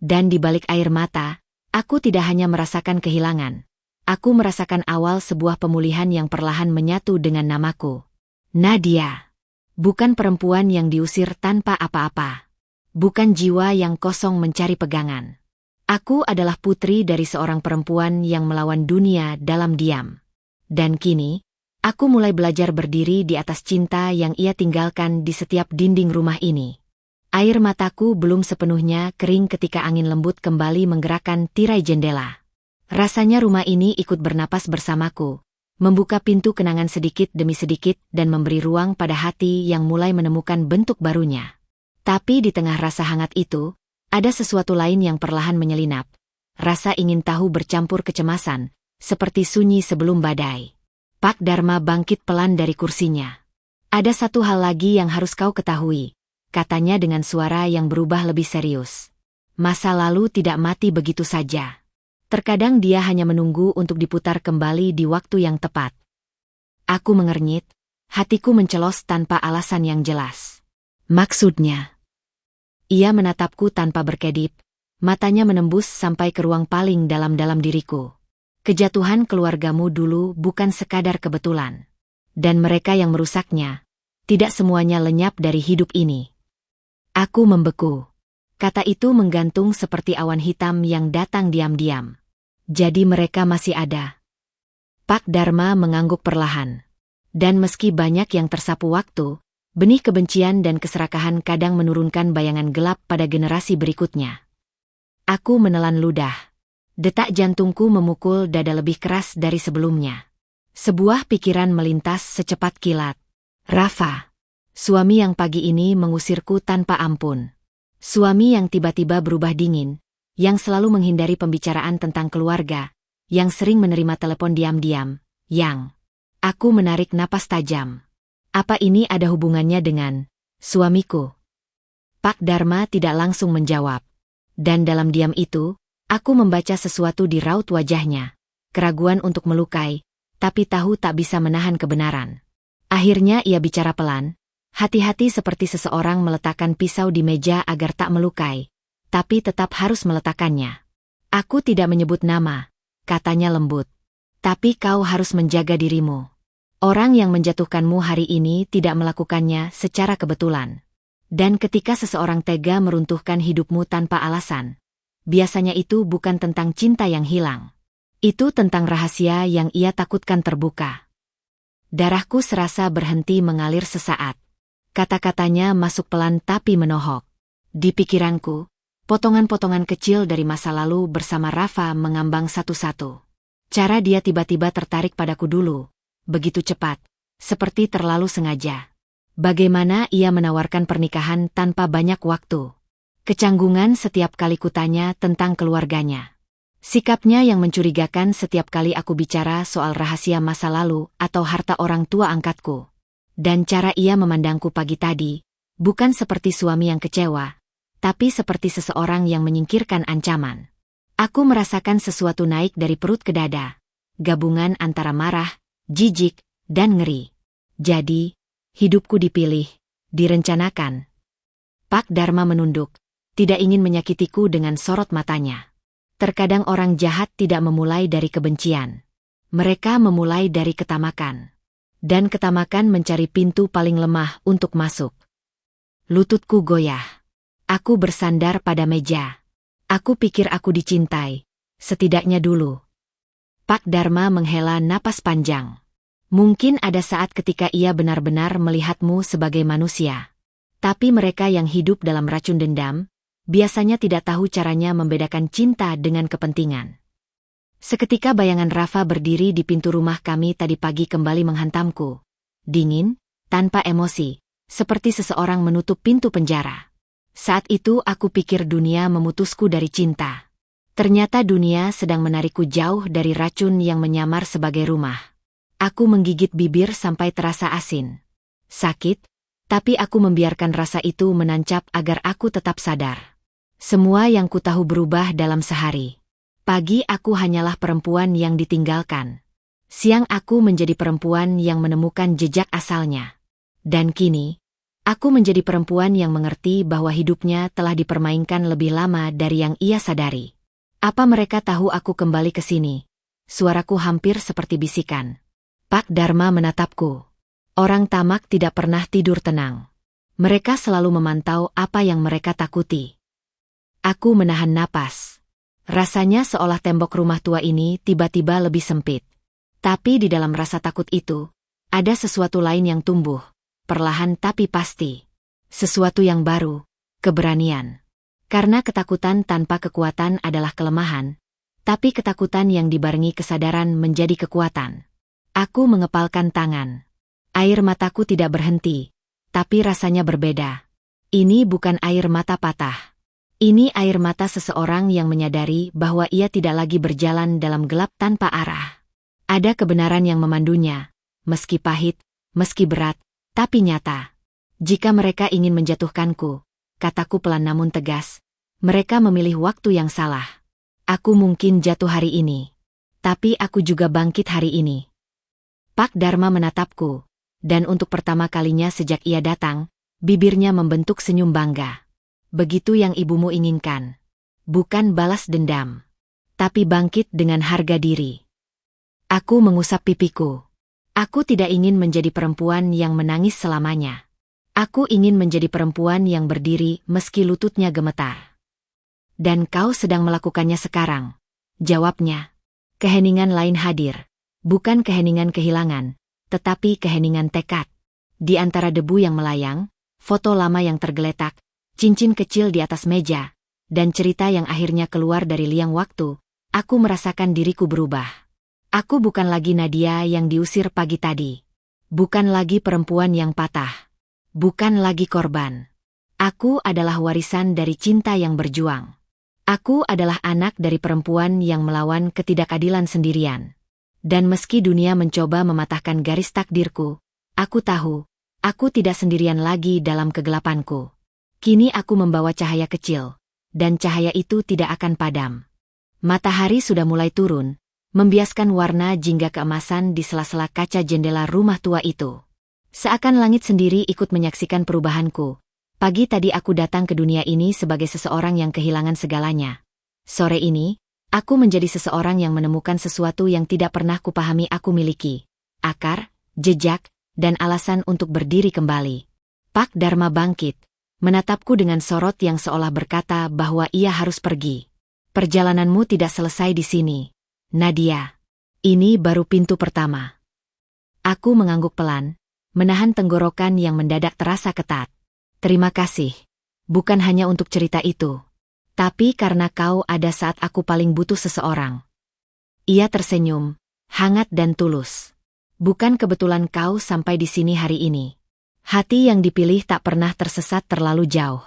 Dan di balik air mata, aku tidak hanya merasakan kehilangan. Aku merasakan awal sebuah pemulihan yang perlahan menyatu dengan namaku. Nadia. Bukan perempuan yang diusir tanpa apa-apa. Bukan jiwa yang kosong mencari pegangan. Aku adalah putri dari seorang perempuan yang melawan dunia dalam diam. Dan kini, aku mulai belajar berdiri di atas cinta yang ia tinggalkan di setiap dinding rumah ini. Air mataku belum sepenuhnya kering ketika angin lembut kembali menggerakkan tirai jendela. Rasanya rumah ini ikut bernapas bersamaku, membuka pintu kenangan sedikit demi sedikit dan memberi ruang pada hati yang mulai menemukan bentuk barunya. Tapi di tengah rasa hangat itu, ada sesuatu lain yang perlahan menyelinap. Rasa ingin tahu bercampur kecemasan, seperti sunyi sebelum badai. Pak Dharma bangkit pelan dari kursinya. Ada satu hal lagi yang harus kau ketahui, katanya dengan suara yang berubah lebih serius. Masa lalu tidak mati begitu saja. Terkadang dia hanya menunggu untuk diputar kembali di waktu yang tepat. Aku mengernyit, hatiku mencelos tanpa alasan yang jelas. Maksudnya? Ia menatapku tanpa berkedip, matanya menembus sampai ke ruang paling dalam-dalam diriku. Kejatuhan keluargamu dulu bukan sekadar kebetulan. Dan mereka yang merusaknya, tidak semuanya lenyap dari hidup ini. Aku membeku. Kata itu menggantung seperti awan hitam yang datang diam-diam. Jadi mereka masih ada. Pak Dharma mengangguk perlahan. Dan meski banyak yang tersapu waktu, benih kebencian dan keserakahan kadang menurunkan bayangan gelap pada generasi berikutnya. Aku menelan ludah. Detak jantungku memukul dada lebih keras dari sebelumnya. Sebuah pikiran melintas secepat kilat. Rafa. Suami yang pagi ini mengusirku tanpa ampun. Suami yang tiba-tiba berubah dingin, yang selalu menghindari pembicaraan tentang keluarga, yang sering menerima telepon diam-diam, yang... Aku menarik napas tajam. Apa ini ada hubungannya dengan suamiku? Pak Dharma tidak langsung menjawab. Dan dalam diam itu, aku membaca sesuatu di raut wajahnya. Keraguan untuk melukai, tapi tahu tak bisa menahan kebenaran. Akhirnya ia bicara pelan, hati-hati seperti seseorang meletakkan pisau di meja agar tak melukai, tapi tetap harus meletakkannya. Aku tidak menyebut nama, katanya lembut. Tapi kau harus menjaga dirimu. Orang yang menjatuhkanmu hari ini tidak melakukannya secara kebetulan. Dan ketika seseorang tega meruntuhkan hidupmu tanpa alasan, biasanya itu bukan tentang cinta yang hilang. Itu tentang rahasia yang ia takutkan terbuka. Darahku serasa berhenti mengalir sesaat. Kata-katanya masuk pelan tapi menohok. Di pikiranku, potongan-potongan kecil dari masa lalu bersama Rafa mengambang satu-satu. Cara dia tiba-tiba tertarik padaku dulu, begitu cepat, seperti terlalu sengaja. Bagaimana ia menawarkan pernikahan tanpa banyak waktu. Kecanggungan setiap kali kutanya tentang keluarganya. Sikapnya yang mencurigakan setiap kali aku bicara soal rahasia masa lalu atau harta orang tua angkatku. Dan cara ia memandangku pagi tadi, bukan seperti suami yang kecewa, tapi seperti seseorang yang menyingkirkan ancaman. Aku merasakan sesuatu naik dari perut ke dada, gabungan antara marah, jijik, dan ngeri. Jadi, hidupku dipilih, direncanakan. Pak Dharma menunduk, tidak ingin menyakitiku dengan sorot matanya. Terkadang orang jahat tidak memulai dari kebencian. Mereka memulai dari ketamakan. Dan ketamakan mencari pintu paling lemah untuk masuk. Lututku goyah. Aku bersandar pada meja. Aku pikir aku dicintai. Setidaknya dulu. Pak Dharma menghela napas panjang. Mungkin ada saat ketika ia benar-benar melihatmu sebagai manusia. Tapi mereka yang hidup dalam racun dendam, biasanya tidak tahu caranya membedakan cinta dengan kepentingan. Seketika bayangan Rafa berdiri di pintu rumah kami tadi pagi kembali menghantamku. Dingin, tanpa emosi, seperti seseorang menutup pintu penjara. Saat itu aku pikir dunia memutusku dari cinta. Ternyata dunia sedang menarikku jauh dari racun yang menyamar sebagai rumah. Aku menggigit bibir sampai terasa asin. Sakit, tapi aku membiarkan rasa itu menancap agar aku tetap sadar. Semua yang kutahu berubah dalam sehari. Pagi aku hanyalah perempuan yang ditinggalkan. Siang aku menjadi perempuan yang menemukan jejak asalnya. Dan kini, aku menjadi perempuan yang mengerti bahwa hidupnya telah dipermainkan lebih lama dari yang ia sadari. Apa mereka tahu aku kembali ke sini? Suaraku hampir seperti bisikan. Pak Dharma menatapku. Orang tamak tidak pernah tidur tenang. Mereka selalu memantau apa yang mereka takuti. Aku menahan napas. Rasanya seolah tembok rumah tua ini tiba-tiba lebih sempit. Tapi di dalam rasa takut itu, ada sesuatu lain yang tumbuh, perlahan tapi pasti. Sesuatu yang baru, keberanian. Karena ketakutan tanpa kekuatan adalah kelemahan, tapi ketakutan yang dibarengi kesadaran menjadi kekuatan. Aku mengepalkan tangan. Air mataku tidak berhenti, tapi rasanya berbeda. Ini bukan air mata patah. Ini air mata seseorang yang menyadari bahwa ia tidak lagi berjalan dalam gelap tanpa arah. Ada kebenaran yang memandunya, meski pahit, meski berat, tapi nyata. Jika mereka ingin menjatuhkanku, kataku pelan namun tegas, mereka memilih waktu yang salah. Aku mungkin jatuh hari ini, tapi aku juga bangkit hari ini. Pak Dharma menatapku, dan untuk pertama kalinya sejak ia datang, bibirnya membentuk senyum bangga. Begitu yang ibumu inginkan. Bukan balas dendam, tapi bangkit dengan harga diri. Aku mengusap pipiku. Aku tidak ingin menjadi perempuan yang menangis selamanya. Aku ingin menjadi perempuan yang berdiri meski lututnya gemetar. Dan kau sedang melakukannya sekarang. Jawabnya. Keheningan lain hadir. Bukan keheningan kehilangan, tetapi keheningan tekad. Di antara debu yang melayang, foto lama yang tergeletak, cincin kecil di atas meja, dan cerita yang akhirnya keluar dari liang waktu, aku merasakan diriku berubah. Aku bukan lagi Nadia yang diusir pagi tadi. Bukan lagi perempuan yang patah. Bukan lagi korban. Aku adalah warisan dari cinta yang berjuang. Aku adalah anak dari perempuan yang melawan ketidakadilan sendirian. Dan meski dunia mencoba mematahkan garis takdirku, aku tahu, aku tidak sendirian lagi dalam kegelapanku. Kini aku membawa cahaya kecil, dan cahaya itu tidak akan padam. Matahari sudah mulai turun, membiaskan warna jingga keemasan di sela-sela kaca jendela rumah tua itu. Seakan langit sendiri ikut menyaksikan perubahanku. Pagi tadi aku datang ke dunia ini sebagai seseorang yang kehilangan segalanya. Sore ini, aku menjadi seseorang yang menemukan sesuatu yang tidak pernah kupahami aku miliki. Akar, jejak, dan alasan untuk berdiri kembali. Pak Dharma bangkit. Menatapku dengan sorot yang seolah berkata bahwa ia harus pergi. Perjalananmu tidak selesai di sini, Nadia. Ini baru pintu pertama. Aku mengangguk pelan, menahan tenggorokan yang mendadak terasa ketat. Terima kasih. Bukan hanya untuk cerita itu, tapi karena kau ada saat aku paling butuh seseorang. Ia tersenyum, hangat dan tulus. Bukan kebetulan kau sampai di sini hari ini. Hati yang dipilih tak pernah tersesat terlalu jauh.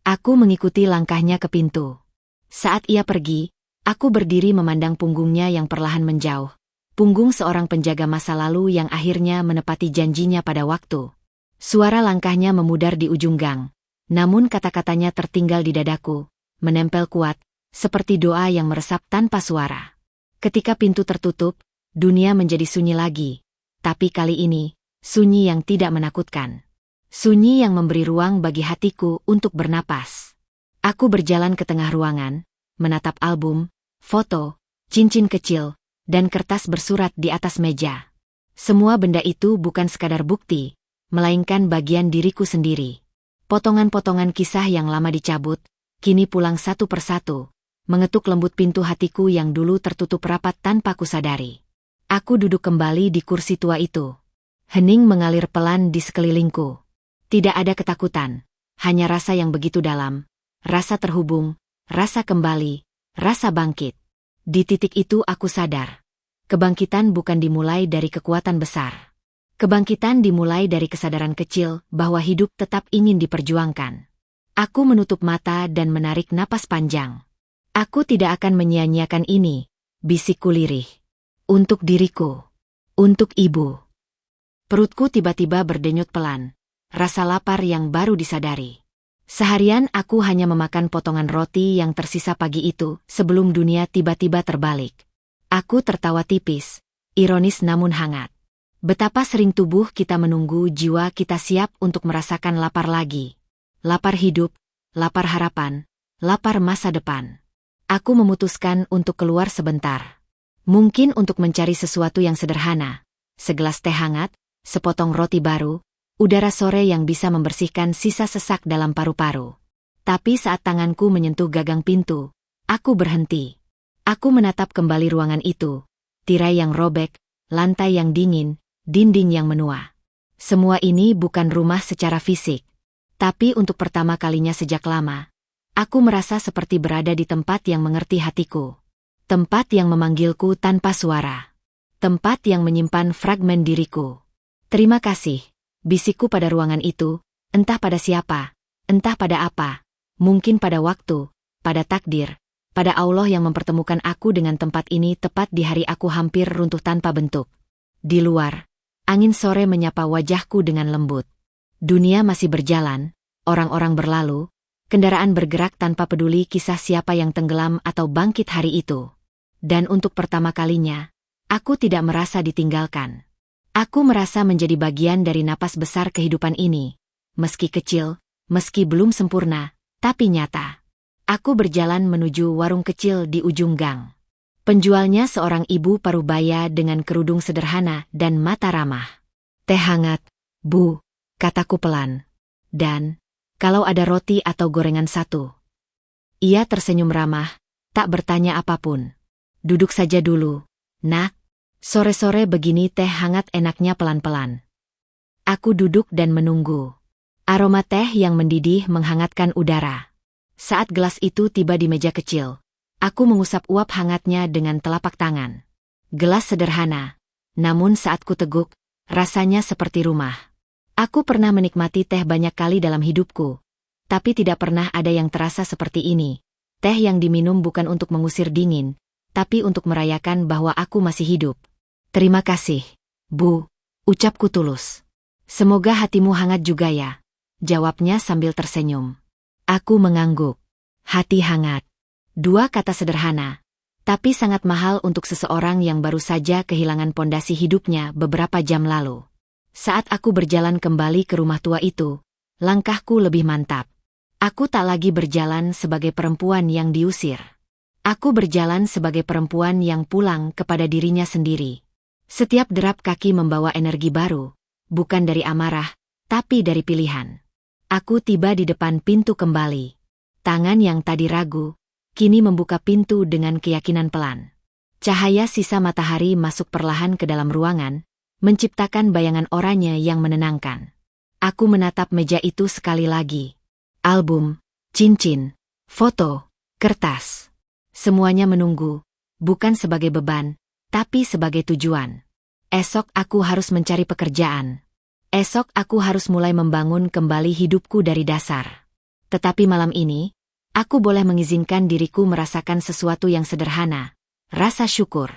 Aku mengikuti langkahnya ke pintu. Saat ia pergi, Aku berdiri memandang punggungnya yang perlahan menjauh. Punggung seorang penjaga masa lalu yang akhirnya menepati janjinya pada waktu. Suara langkahnya memudar di ujung gang. Namun kata-katanya tertinggal di dadaku, menempel kuat, seperti doa yang meresap tanpa suara. Ketika pintu tertutup, dunia menjadi sunyi lagi. Tapi kali ini, sunyi yang tidak menakutkan. Sunyi yang memberi ruang bagi hatiku untuk bernapas. Aku berjalan ke tengah ruangan, menatap album, foto, cincin kecil, dan kertas bersurat di atas meja. Semua benda itu bukan sekadar bukti, melainkan bagian diriku sendiri. Potongan-potongan kisah yang lama dicabut, kini pulang satu persatu, mengetuk lembut pintu hatiku yang dulu tertutup rapat tanpa kusadari. Aku duduk kembali di kursi tua itu. Hening mengalir pelan di sekelilingku. Tidak ada ketakutan, hanya rasa yang begitu dalam, rasa terhubung, rasa kembali, rasa bangkit. Di titik itu aku sadar. Kebangkitan bukan dimulai dari kekuatan besar. Kebangkitan dimulai dari kesadaran kecil bahwa hidup tetap ingin diperjuangkan. Aku menutup mata dan menarik napas panjang. Aku tidak akan menyia-nyiakan ini, bisikku lirih. Untuk diriku. Untuk ibu. Perutku tiba-tiba berdenyut pelan. Rasa lapar yang baru disadari. Seharian aku hanya memakan potongan roti yang tersisa pagi itu sebelum dunia tiba-tiba terbalik. Aku tertawa tipis, ironis namun hangat. Betapa sering tubuh kita menunggu jiwa kita siap untuk merasakan lapar lagi. Lapar hidup, lapar harapan, lapar masa depan. Aku memutuskan untuk keluar sebentar. Mungkin untuk mencari sesuatu yang sederhana. Segelas teh hangat, sepotong roti baru, udara sore yang bisa membersihkan sisa sesak dalam paru-paru. Tapi saat tanganku menyentuh gagang pintu, aku berhenti. Aku menatap kembali ruangan itu, tirai yang robek, lantai yang dingin, dinding yang menua. Semua ini bukan rumah secara fisik. Tapi untuk pertama kalinya sejak lama, aku merasa seperti berada di tempat yang mengerti hatiku. Tempat yang memanggilku tanpa suara. Tempat yang menyimpan fragmen diriku. Terima kasih, bisikku pada ruangan itu, entah pada siapa, entah pada apa, mungkin pada waktu, pada takdir, pada Allah yang mempertemukan aku dengan tempat ini tepat di hari aku hampir runtuh tanpa bentuk. Di luar, angin sore menyapa wajahku dengan lembut. Dunia masih berjalan, orang-orang berlalu, kendaraan bergerak tanpa peduli kisah siapa yang tenggelam atau bangkit hari itu. Dan untuk pertama kalinya, aku tidak merasa ditinggalkan. Aku merasa menjadi bagian dari napas besar kehidupan ini. Meski kecil, meski belum sempurna, tapi nyata. Aku berjalan menuju warung kecil di ujung gang. Penjualnya seorang ibu parubaya dengan kerudung sederhana dan mata ramah. Teh hangat, Bu, kataku pelan. Dan, kalau ada roti atau gorengan satu. Ia tersenyum ramah, tak bertanya apapun. Duduk saja dulu, Nak. Sore-sore begini teh hangat enaknya pelan-pelan. Aku duduk dan menunggu. Aroma teh yang mendidih menghangatkan udara. Saat gelas itu tiba di meja kecil, aku mengusap uap hangatnya dengan telapak tangan. Gelas sederhana, namun saat ku teguk, rasanya seperti rumah. Aku pernah menikmati teh banyak kali dalam hidupku, tapi tidak pernah ada yang terasa seperti ini. Teh yang diminum bukan untuk mengusir dingin, tapi untuk merayakan bahwa aku masih hidup. Terima kasih, Bu, ucapku tulus. Semoga hatimu hangat juga ya, jawabnya sambil tersenyum. Aku mengangguk. Hati hangat. Dua kata sederhana, tapi sangat mahal untuk seseorang yang baru saja kehilangan pondasi hidupnya beberapa jam lalu. Saat aku berjalan kembali ke rumah tua itu, langkahku lebih mantap. Aku tak lagi berjalan sebagai perempuan yang diusir. Aku berjalan sebagai perempuan yang pulang kepada dirinya sendiri. Setiap derap kaki membawa energi baru, bukan dari amarah, tapi dari pilihan. Aku tiba di depan pintu kembali. Tangan yang tadi ragu, kini membuka pintu dengan keyakinan pelan. Cahaya sisa matahari masuk perlahan ke dalam ruangan, menciptakan bayangan oranye yang menenangkan. Aku menatap meja itu sekali lagi. Album, cincin, foto, kertas. Semuanya menunggu, bukan sebagai beban, tapi sebagai tujuan. Esok aku harus mencari pekerjaan. Esok aku harus mulai membangun kembali hidupku dari dasar. Tetapi malam ini, Aku boleh mengizinkan diriku merasakan sesuatu yang sederhana. Rasa syukur.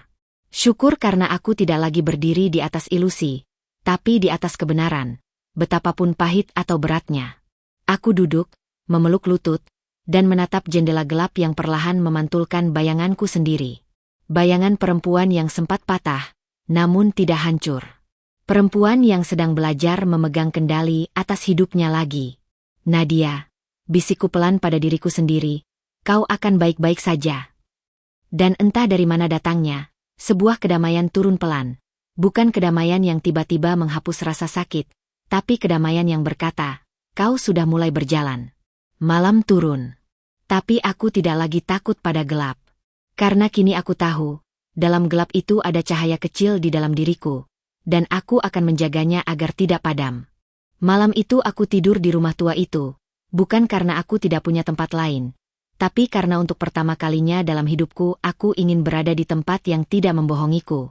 Syukur karena aku tidak lagi berdiri di atas ilusi, tapi di atas kebenaran, betapapun pahit atau beratnya. Aku duduk, memeluk lutut, dan menatap jendela gelap yang perlahan memantulkan bayanganku sendiri. Bayangan perempuan yang sempat patah, namun tidak hancur. Perempuan yang sedang belajar memegang kendali atas hidupnya lagi. Nadia, bisikku pelan pada diriku sendiri, kau akan baik-baik saja. Dan entah dari mana datangnya, sebuah kedamaian turun pelan. Bukan kedamaian yang tiba-tiba menghapus rasa sakit, tapi kedamaian yang berkata, kau sudah mulai berjalan. Malam turun. Tapi aku tidak lagi takut pada gelap. Karena kini aku tahu, dalam gelap itu ada cahaya kecil di dalam diriku, dan aku akan menjaganya agar tidak padam. Malam itu aku tidur di rumah tua itu, bukan karena aku tidak punya tempat lain, tapi karena untuk pertama kalinya dalam hidupku aku ingin berada di tempat yang tidak membohongiku.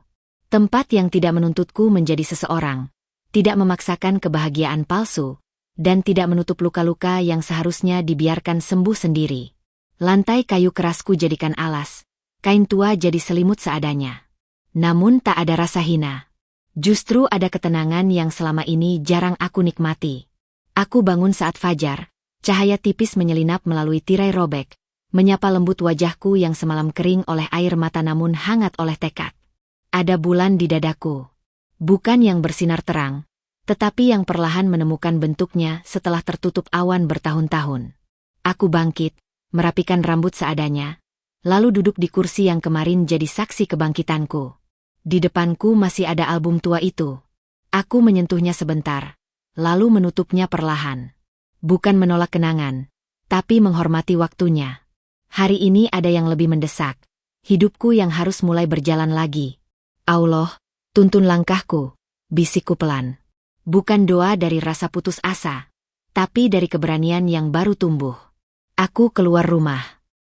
Tempat yang tidak menuntutku menjadi seseorang, tidak memaksakan kebahagiaan palsu, dan tidak menutup luka-luka yang seharusnya dibiarkan sembuh sendiri. Lantai kayu kerasku jadikan alas, kain tua jadi selimut seadanya. Namun tak ada rasa hina. Justru ada ketenangan yang selama ini jarang aku nikmati. Aku bangun saat fajar, cahaya tipis menyelinap melalui tirai robek, menyapa lembut wajahku yang semalam kering oleh air mata namun hangat oleh tekad. Ada bulan di dadaku. Bukan yang bersinar terang, tetapi yang perlahan menemukan bentuknya setelah tertutup awan bertahun-tahun. Aku bangkit, merapikan rambut seadanya, lalu duduk di kursi yang kemarin jadi saksi kebangkitanku. Di depanku masih ada album tua itu. Aku menyentuhnya sebentar, lalu menutupnya perlahan. Bukan menolak kenangan, tapi menghormati waktunya. Hari ini ada yang lebih mendesak, hidupku yang harus mulai berjalan lagi. Allah, tuntun langkahku, bisikku pelan. Bukan doa dari rasa putus asa, tapi dari keberanian yang baru tumbuh. Aku keluar rumah.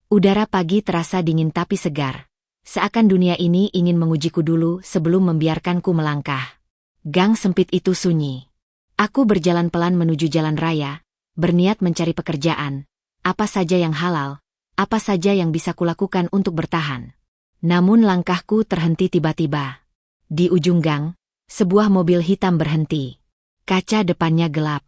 Udara pagi terasa dingin tapi segar. Seakan dunia ini ingin mengujiku dulu sebelum membiarkanku melangkah. Gang sempit itu sunyi. Aku berjalan pelan menuju jalan raya, berniat mencari pekerjaan, apa saja yang halal, apa saja yang bisa kulakukan untuk bertahan. Namun langkahku terhenti tiba-tiba. Di ujung gang, sebuah mobil hitam berhenti. Kaca depannya gelap.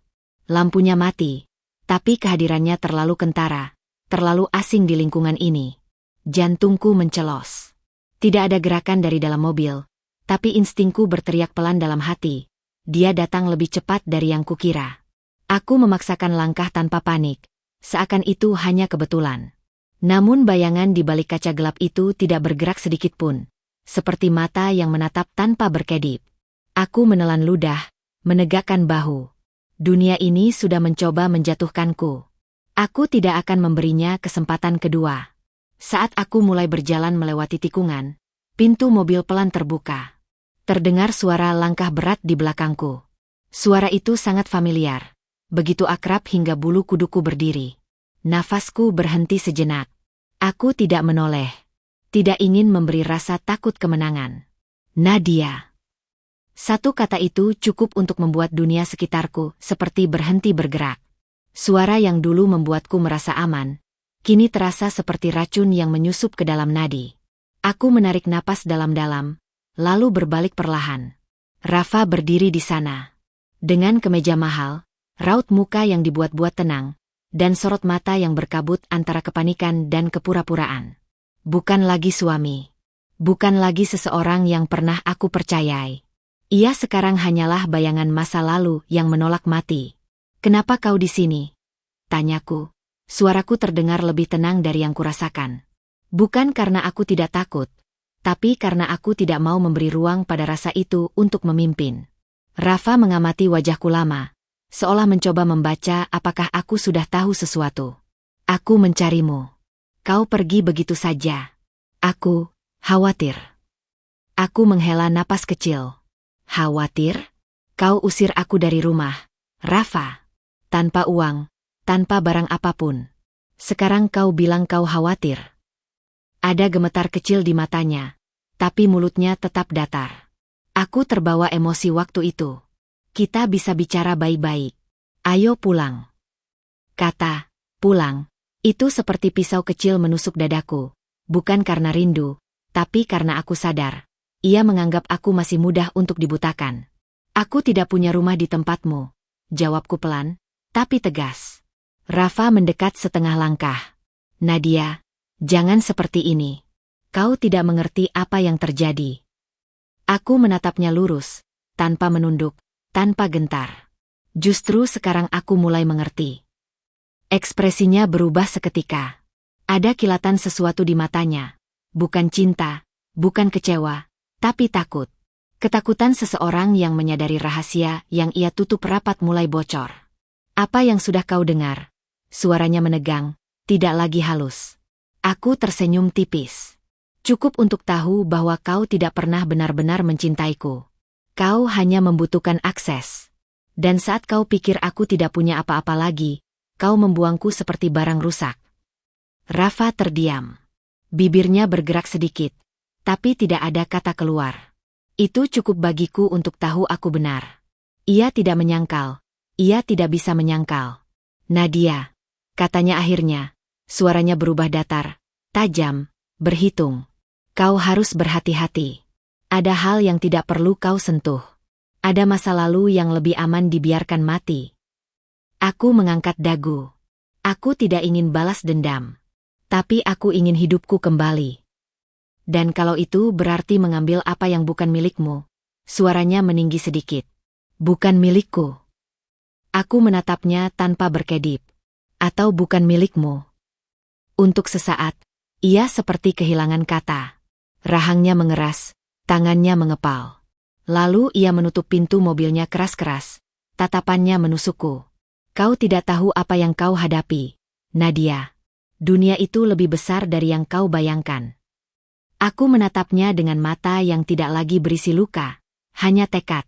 Lampunya mati, tapi kehadirannya terlalu kentara, terlalu asing di lingkungan ini. Jantungku mencelos. Tidak ada gerakan dari dalam mobil, tapi instingku berteriak pelan dalam hati. Dia datang lebih cepat dari yang kukira. Aku memaksakan langkah tanpa panik, seakan itu hanya kebetulan. Namun bayangan di balik kaca gelap itu tidak bergerak sedikitpun, seperti mata yang menatap tanpa berkedip. Aku menelan ludah, menegakkan bahu. Dunia ini sudah mencoba menjatuhkanku. Aku tidak akan memberinya kesempatan kedua. Saat aku mulai berjalan melewati tikungan, pintu mobil pelan terbuka. Terdengar suara langkah berat di belakangku. Suara itu sangat familiar, begitu akrab hingga bulu kuduku berdiri. Nafasku berhenti sejenak. Aku tidak menoleh. Tidak ingin memberi rasa takut kemenangan. Nadia. Satu kata itu cukup untuk membuat dunia sekitarku seperti berhenti bergerak. Suara yang dulu membuatku merasa aman, kini terasa seperti racun yang menyusup ke dalam nadi. Aku menarik napas dalam-dalam, lalu berbalik perlahan. Rafa berdiri di sana. Dengan kemeja mahal, raut muka yang dibuat-buat tenang, dan sorot mata yang berkabut antara kepanikan dan kepura-puraan. Bukan lagi suami. Bukan lagi seseorang yang pernah aku percayai. Ia sekarang hanyalah bayangan masa lalu yang menolak mati. "Kenapa kau di sini?" tanyaku. Suaraku terdengar lebih tenang dari yang kurasakan. Bukan karena aku tidak takut, tapi karena aku tidak mau memberi ruang pada rasa itu untuk memimpin. Rafa mengamati wajahku lama, seolah mencoba membaca apakah aku sudah tahu sesuatu. "Aku mencarimu. Kau pergi begitu saja." Aku khawatir. Aku menghela napas kecil. "Khawatir? Kau usir aku dari rumah, Rafa. Tanpa uang, tanpa barang apapun. Sekarang kau bilang kau khawatir." Ada gemetar kecil di matanya, tapi mulutnya tetap datar. Aku terbawa emosi waktu itu. "Kita bisa bicara baik-baik. Ayo pulang." Kata pulang Itu seperti pisau kecil menusuk dadaku, bukan karena rindu, tapi karena aku sadar. Ia menganggap aku masih mudah untuk dibutakan. Aku tidak punya rumah di tempatmu, jawabku pelan, tapi tegas. Rafa mendekat setengah langkah. Nadia, jangan seperti ini. Kau tidak mengerti apa yang terjadi. Aku menatapnya lurus, tanpa menunduk, tanpa gentar. Justru sekarang aku mulai mengerti. Ekspresinya berubah seketika. Ada kilatan sesuatu di matanya. Bukan cinta, bukan kecewa, tapi takut. Ketakutan seseorang yang menyadari rahasia yang ia tutup rapat mulai bocor. Apa yang sudah kau dengar? Suaranya menegang, tidak lagi halus. Aku tersenyum tipis. Cukup untuk tahu bahwa kau tidak pernah benar-benar mencintaiku. Kau hanya membutuhkan akses. Dan saat kau pikir aku tidak punya apa-apa lagi, kau membuangku seperti barang rusak. Rafa terdiam. Bibirnya bergerak sedikit, tapi tidak ada kata keluar. Itu cukup bagiku untuk tahu aku benar. Ia tidak menyangkal. Ia tidak bisa menyangkal. Nadia, katanya akhirnya, suaranya berubah datar, tajam, berhitung. Kau harus berhati-hati. Ada hal yang tidak perlu kau sentuh. Ada masa lalu yang lebih aman dibiarkan mati. Aku mengangkat dagu. Aku tidak ingin balas dendam. Tapi aku ingin hidupku kembali. Dan kalau itu berarti mengambil apa yang bukan milikmu. Suaranya meninggi sedikit. Bukan milikku. Aku menatapnya tanpa berkedip. Atau bukan milikmu. Untuk sesaat, ia seperti kehilangan kata. Rahangnya mengeras, tangannya mengepal. Lalu ia menutup pintu mobilnya keras-keras. Tatapannya menusukku. Kau tidak tahu apa yang kau hadapi, Nadia. Dunia itu lebih besar dari yang kau bayangkan. Aku menatapnya dengan mata yang tidak lagi berisi luka, hanya tekad.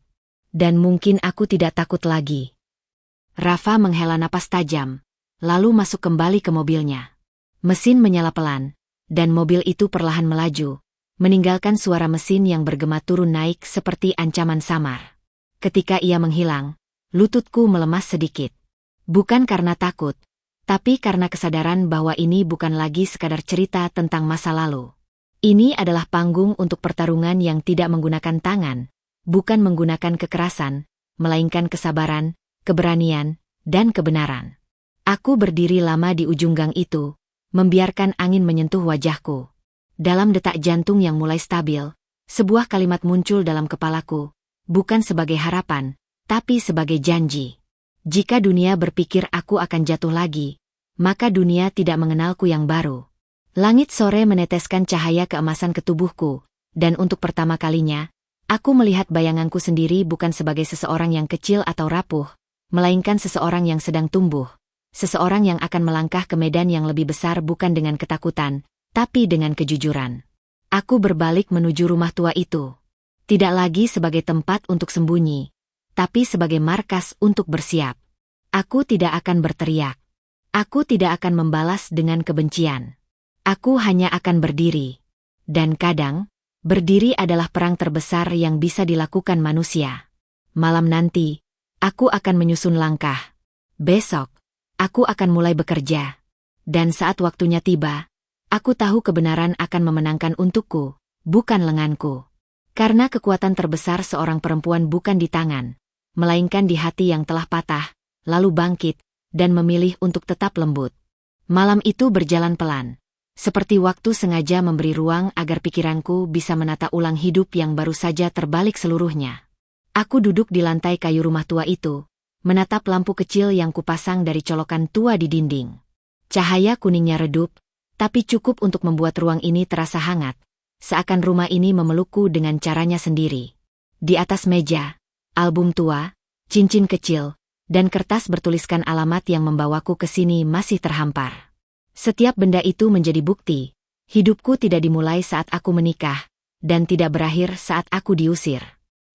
Dan mungkin aku tidak takut lagi. Rafa menghela napas tajam, lalu masuk kembali ke mobilnya. Mesin menyala pelan, dan mobil itu perlahan melaju, meninggalkan suara mesin yang bergema turun naik seperti ancaman samar. Ketika ia menghilang, lututku melemas sedikit. Bukan karena takut, tapi karena kesadaran bahwa ini bukan lagi sekadar cerita tentang masa lalu. Ini adalah panggung untuk pertarungan yang tidak menggunakan tangan, bukan menggunakan kekerasan, melainkan kesabaran, keberanian, dan kebenaran. Aku berdiri lama di ujung gang itu, membiarkan angin menyentuh wajahku. Dalam detak jantung yang mulai stabil, sebuah kalimat muncul dalam kepalaku, bukan sebagai harapan, tapi sebagai janji. Jika dunia berpikir aku akan jatuh lagi, maka dunia tidak mengenalku yang baru. Langit sore meneteskan cahaya keemasan ke tubuhku, dan untuk pertama kalinya, aku melihat bayanganku sendiri bukan sebagai seseorang yang kecil atau rapuh, melainkan seseorang yang sedang tumbuh, seseorang yang akan melangkah ke medan yang lebih besar bukan dengan ketakutan, tapi dengan kejujuran. Aku berbalik menuju rumah tua itu. Tidak lagi sebagai tempat untuk sembunyi, tapi sebagai markas untuk bersiap. Aku tidak akan berteriak. Aku tidak akan membalas dengan kebencian. Aku hanya akan berdiri. Dan kadang, berdiri adalah perang terbesar yang bisa dilakukan manusia. Malam nanti, aku akan menyusun langkah. Besok, aku akan mulai bekerja. Dan saat waktunya tiba, aku tahu kebenaran akan memenangkan untukku, bukan lenganku. Karena kekuatan terbesar seorang perempuan bukan di tangan, melainkan di hati yang telah patah, lalu bangkit, dan memilih untuk tetap lembut. Malam itu berjalan pelan, seperti waktu sengaja memberi ruang agar pikiranku bisa menata ulang hidup yang baru saja terbalik seluruhnya. Aku duduk di lantai kayu rumah tua itu, menatap lampu kecil yang kupasang dari colokan tua di dinding. Cahaya kuningnya redup, tapi cukup untuk membuat ruang ini terasa hangat, seakan rumah ini memelukku dengan caranya sendiri. Di atas meja, album tua, cincin kecil, dan kertas bertuliskan alamat yang membawaku ke sini masih terhampar. Setiap benda itu menjadi bukti, hidupku tidak dimulai saat aku menikah, dan tidak berakhir saat aku diusir.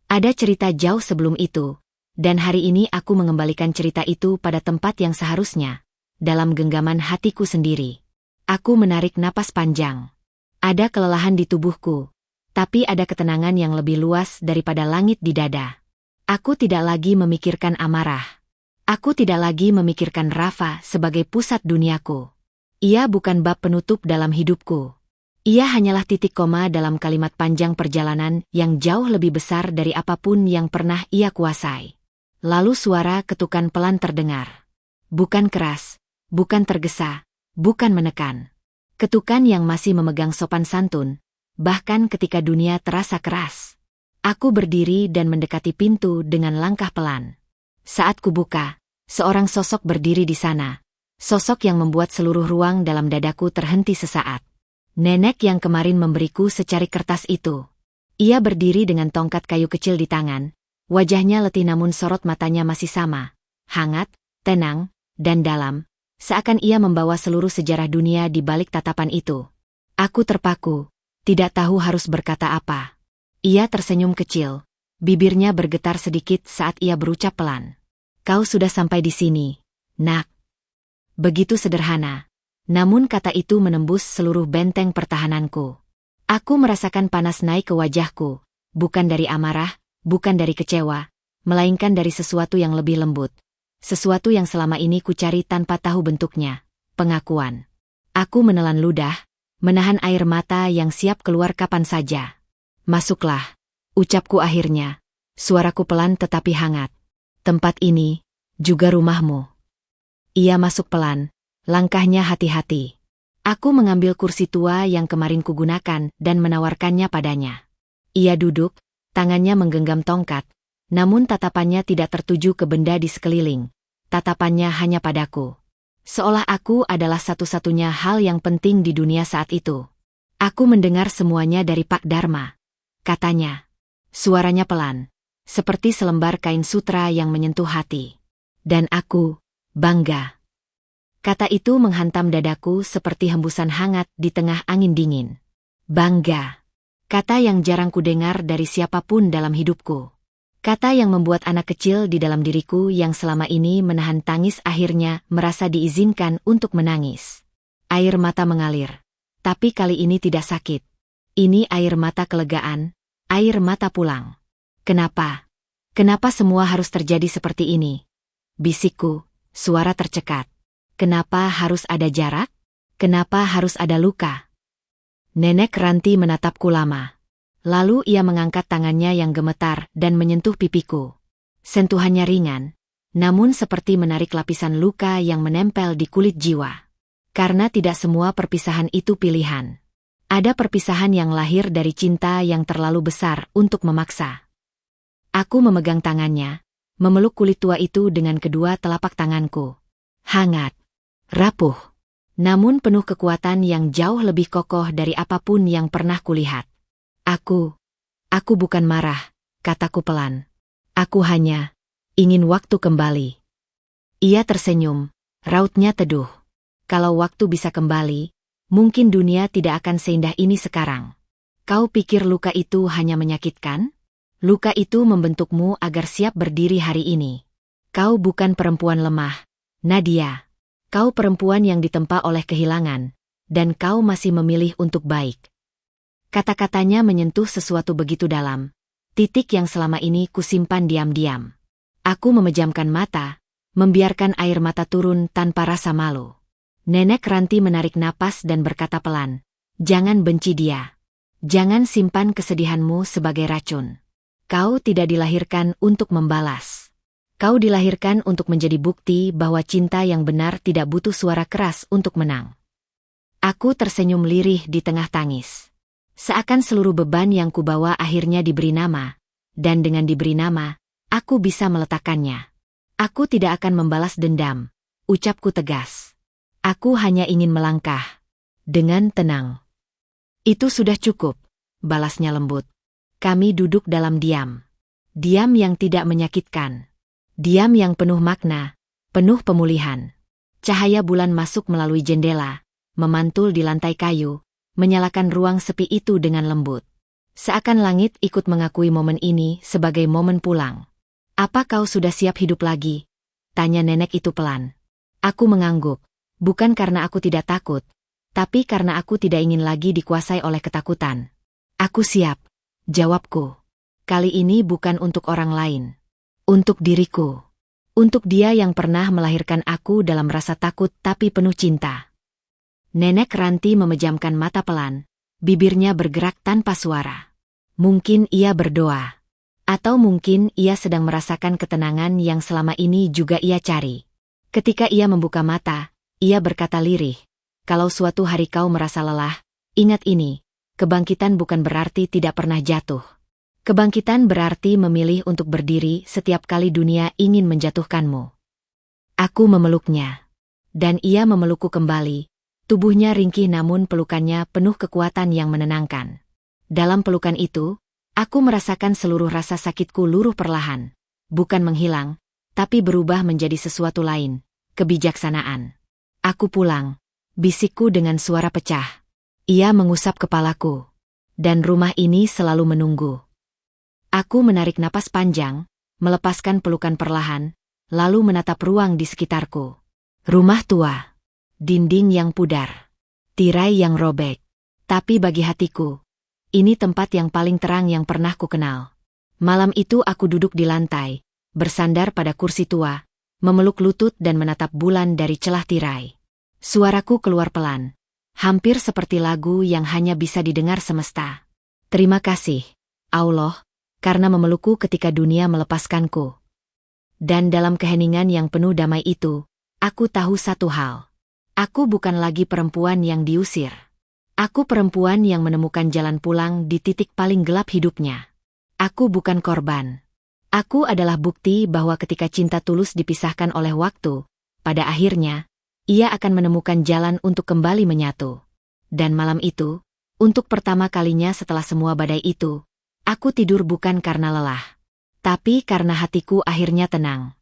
Ada cerita jauh sebelum itu, dan hari ini aku mengembalikan cerita itu pada tempat yang seharusnya, dalam genggaman hatiku sendiri. Aku menarik napas panjang. Ada kelelahan di tubuhku, tapi ada ketenangan yang lebih luas daripada langit di dada. Aku tidak lagi memikirkan amarah. Aku tidak lagi memikirkan Rafa sebagai pusat duniaku. Ia bukan bab penutup dalam hidupku. Ia hanyalah titik koma dalam kalimat panjang perjalanan yang jauh lebih besar dari apapun yang pernah ia kuasai. Lalu suara ketukan pelan terdengar. Bukan keras, bukan tergesa, bukan menekan. Ketukan yang masih memegang sopan santun, bahkan ketika dunia terasa keras. Aku berdiri dan mendekati pintu dengan langkah pelan. Saat kubuka, seorang sosok berdiri di sana. Sosok yang membuat seluruh ruang dalam dadaku terhenti sesaat. Nenek yang kemarin memberiku secari kertas itu. Ia berdiri dengan tongkat kayu kecil di tangan. Wajahnya letih namun sorot matanya masih sama. Hangat, tenang, dan dalam. Seakan ia membawa seluruh sejarah dunia di balik tatapan itu. Aku terpaku, tidak tahu harus berkata apa. Ia tersenyum kecil. Bibirnya bergetar sedikit saat ia berucap pelan. Kau sudah sampai di sini, nak. Begitu sederhana. Namun kata itu menembus seluruh benteng pertahananku. Aku merasakan panas naik ke wajahku, bukan dari amarah, bukan dari kecewa, melainkan dari sesuatu yang lebih lembut. Sesuatu yang selama ini kucari tanpa tahu bentuknya, pengakuan. Aku menelan ludah, menahan air mata yang siap keluar kapan saja. Masuklah, ucapku akhirnya. Suaraku pelan tetapi hangat. Tempat ini, juga rumahmu. Ia masuk pelan. Langkahnya hati-hati. Aku mengambil kursi tua yang kemarin kugunakan dan menawarkannya padanya. Ia duduk, tangannya menggenggam tongkat, namun tatapannya tidak tertuju ke benda di sekeliling. Tatapannya hanya padaku. Seolah aku adalah satu-satunya hal yang penting di dunia saat itu. Aku mendengar semuanya dari Pak Dharma. Katanya. Suaranya pelan, seperti selembar kain sutra yang menyentuh hati. Dan aku, bangga. Kata itu menghantam dadaku seperti hembusan hangat di tengah angin dingin. Bangga. Kata yang jarang kudengar dari siapapun dalam hidupku. Kata yang membuat anak kecil di dalam diriku yang selama ini menahan tangis akhirnya merasa diizinkan untuk menangis. Air mata mengalir. Tapi kali ini tidak sakit. Ini air mata kelegaan, air mata pulang. Kenapa? Kenapa semua harus terjadi seperti ini? Bisikku, suara tercekat. Kenapa harus ada jarak? Kenapa harus ada luka? Nenek Ranti menatapku lama. Lalu ia mengangkat tangannya yang gemetar dan menyentuh pipiku. Sentuhannya ringan, namun seperti menarik lapisan luka yang menempel di kulit jiwa. Karena tidak semua perpisahan itu pilihan. Ada perpisahan yang lahir dari cinta yang terlalu besar untuk memaksa. Aku memegang tangannya, memeluk kulit tua itu dengan kedua telapak tanganku. Hangat. Rapuh, namun penuh kekuatan yang jauh lebih kokoh dari apapun yang pernah kulihat. Aku bukan marah, kataku pelan. Aku hanya ingin waktu kembali. Ia tersenyum, rautnya teduh. Kalau waktu bisa kembali, mungkin dunia tidak akan seindah ini sekarang. Kau pikir luka itu hanya menyakitkan? Luka itu membentukmu agar siap berdiri hari ini. Kau bukan perempuan lemah, Nadia. Kau perempuan yang ditempa oleh kehilangan, dan kau masih memilih untuk baik. Kata-katanya menyentuh sesuatu begitu dalam, titik yang selama ini kusimpan diam-diam. Aku memejamkan mata, membiarkan air mata turun tanpa rasa malu. Nenek Ranti menarik napas dan berkata pelan, jangan benci dia. Jangan simpan kesedihanmu sebagai racun. Kau tidak dilahirkan untuk membalas. Kau dilahirkan untuk menjadi bukti bahwa cinta yang benar tidak butuh suara keras untuk menang. Aku tersenyum lirih di tengah tangis. Seakan seluruh beban yang kubawa akhirnya diberi nama, dan dengan diberi nama, aku bisa meletakkannya. Aku tidak akan membalas dendam, ucapku tegas. Aku hanya ingin melangkah. Dengan tenang. Itu sudah cukup, balasnya lembut. Kami duduk dalam diam. Diam yang tidak menyakitkan. Diam yang penuh makna, penuh pemulihan. Cahaya bulan masuk melalui jendela, memantul di lantai kayu, menyalakan ruang sepi itu dengan lembut. Seakan langit ikut mengakui momen ini sebagai momen pulang. Apa kau sudah siap hidup lagi? Tanya nenek itu pelan. Aku mengangguk, bukan karena aku tidak takut, tapi karena aku tidak ingin lagi dikuasai oleh ketakutan. Aku siap, jawabku. Kali ini bukan untuk orang lain. Untuk diriku. Untuk dia yang pernah melahirkan aku dalam rasa takut tapi penuh cinta. Nenek Ranti memejamkan mata pelan, bibirnya bergerak tanpa suara. Mungkin ia berdoa. Atau mungkin ia sedang merasakan ketenangan yang selama ini juga ia cari. Ketika ia membuka mata, ia berkata lirih, "Kalau suatu hari kau merasa lelah, ingat ini, kebangkitan bukan berarti tidak pernah jatuh. Kebangkitan berarti memilih untuk berdiri setiap kali dunia ingin menjatuhkanmu." Aku memeluknya. Dan ia memelukku kembali. Tubuhnya ringkih namun pelukannya penuh kekuatan yang menenangkan. Dalam pelukan itu, aku merasakan seluruh rasa sakitku luruh perlahan. Bukan menghilang, tapi berubah menjadi sesuatu lain, kebijaksanaan. "Aku pulang," bisikku dengan suara pecah. Ia mengusap kepalaku. Dan rumah ini selalu menunggu. Aku menarik napas panjang, melepaskan pelukan perlahan, lalu menatap ruang di sekitarku. Rumah tua. Dinding yang pudar. Tirai yang robek. Tapi bagi hatiku, ini tempat yang paling terang yang pernah ku kenal. Malam itu aku duduk di lantai, bersandar pada kursi tua, memeluk lutut dan menatap bulan dari celah tirai. Suaraku keluar pelan, hampir seperti lagu yang hanya bisa didengar semesta. "Terima kasih, Allah, karena memelukku ketika dunia melepaskanku." Dan dalam keheningan yang penuh damai itu, aku tahu satu hal. Aku bukan lagi perempuan yang diusir. Aku perempuan yang menemukan jalan pulang di titik paling gelap hidupnya. Aku bukan korban. Aku adalah bukti bahwa ketika cinta tulus dipisahkan oleh waktu, pada akhirnya, ia akan menemukan jalan untuk kembali menyatu. Dan malam itu, untuk pertama kalinya setelah semua badai itu, aku tidur bukan karena lelah, tapi karena hatiku akhirnya tenang.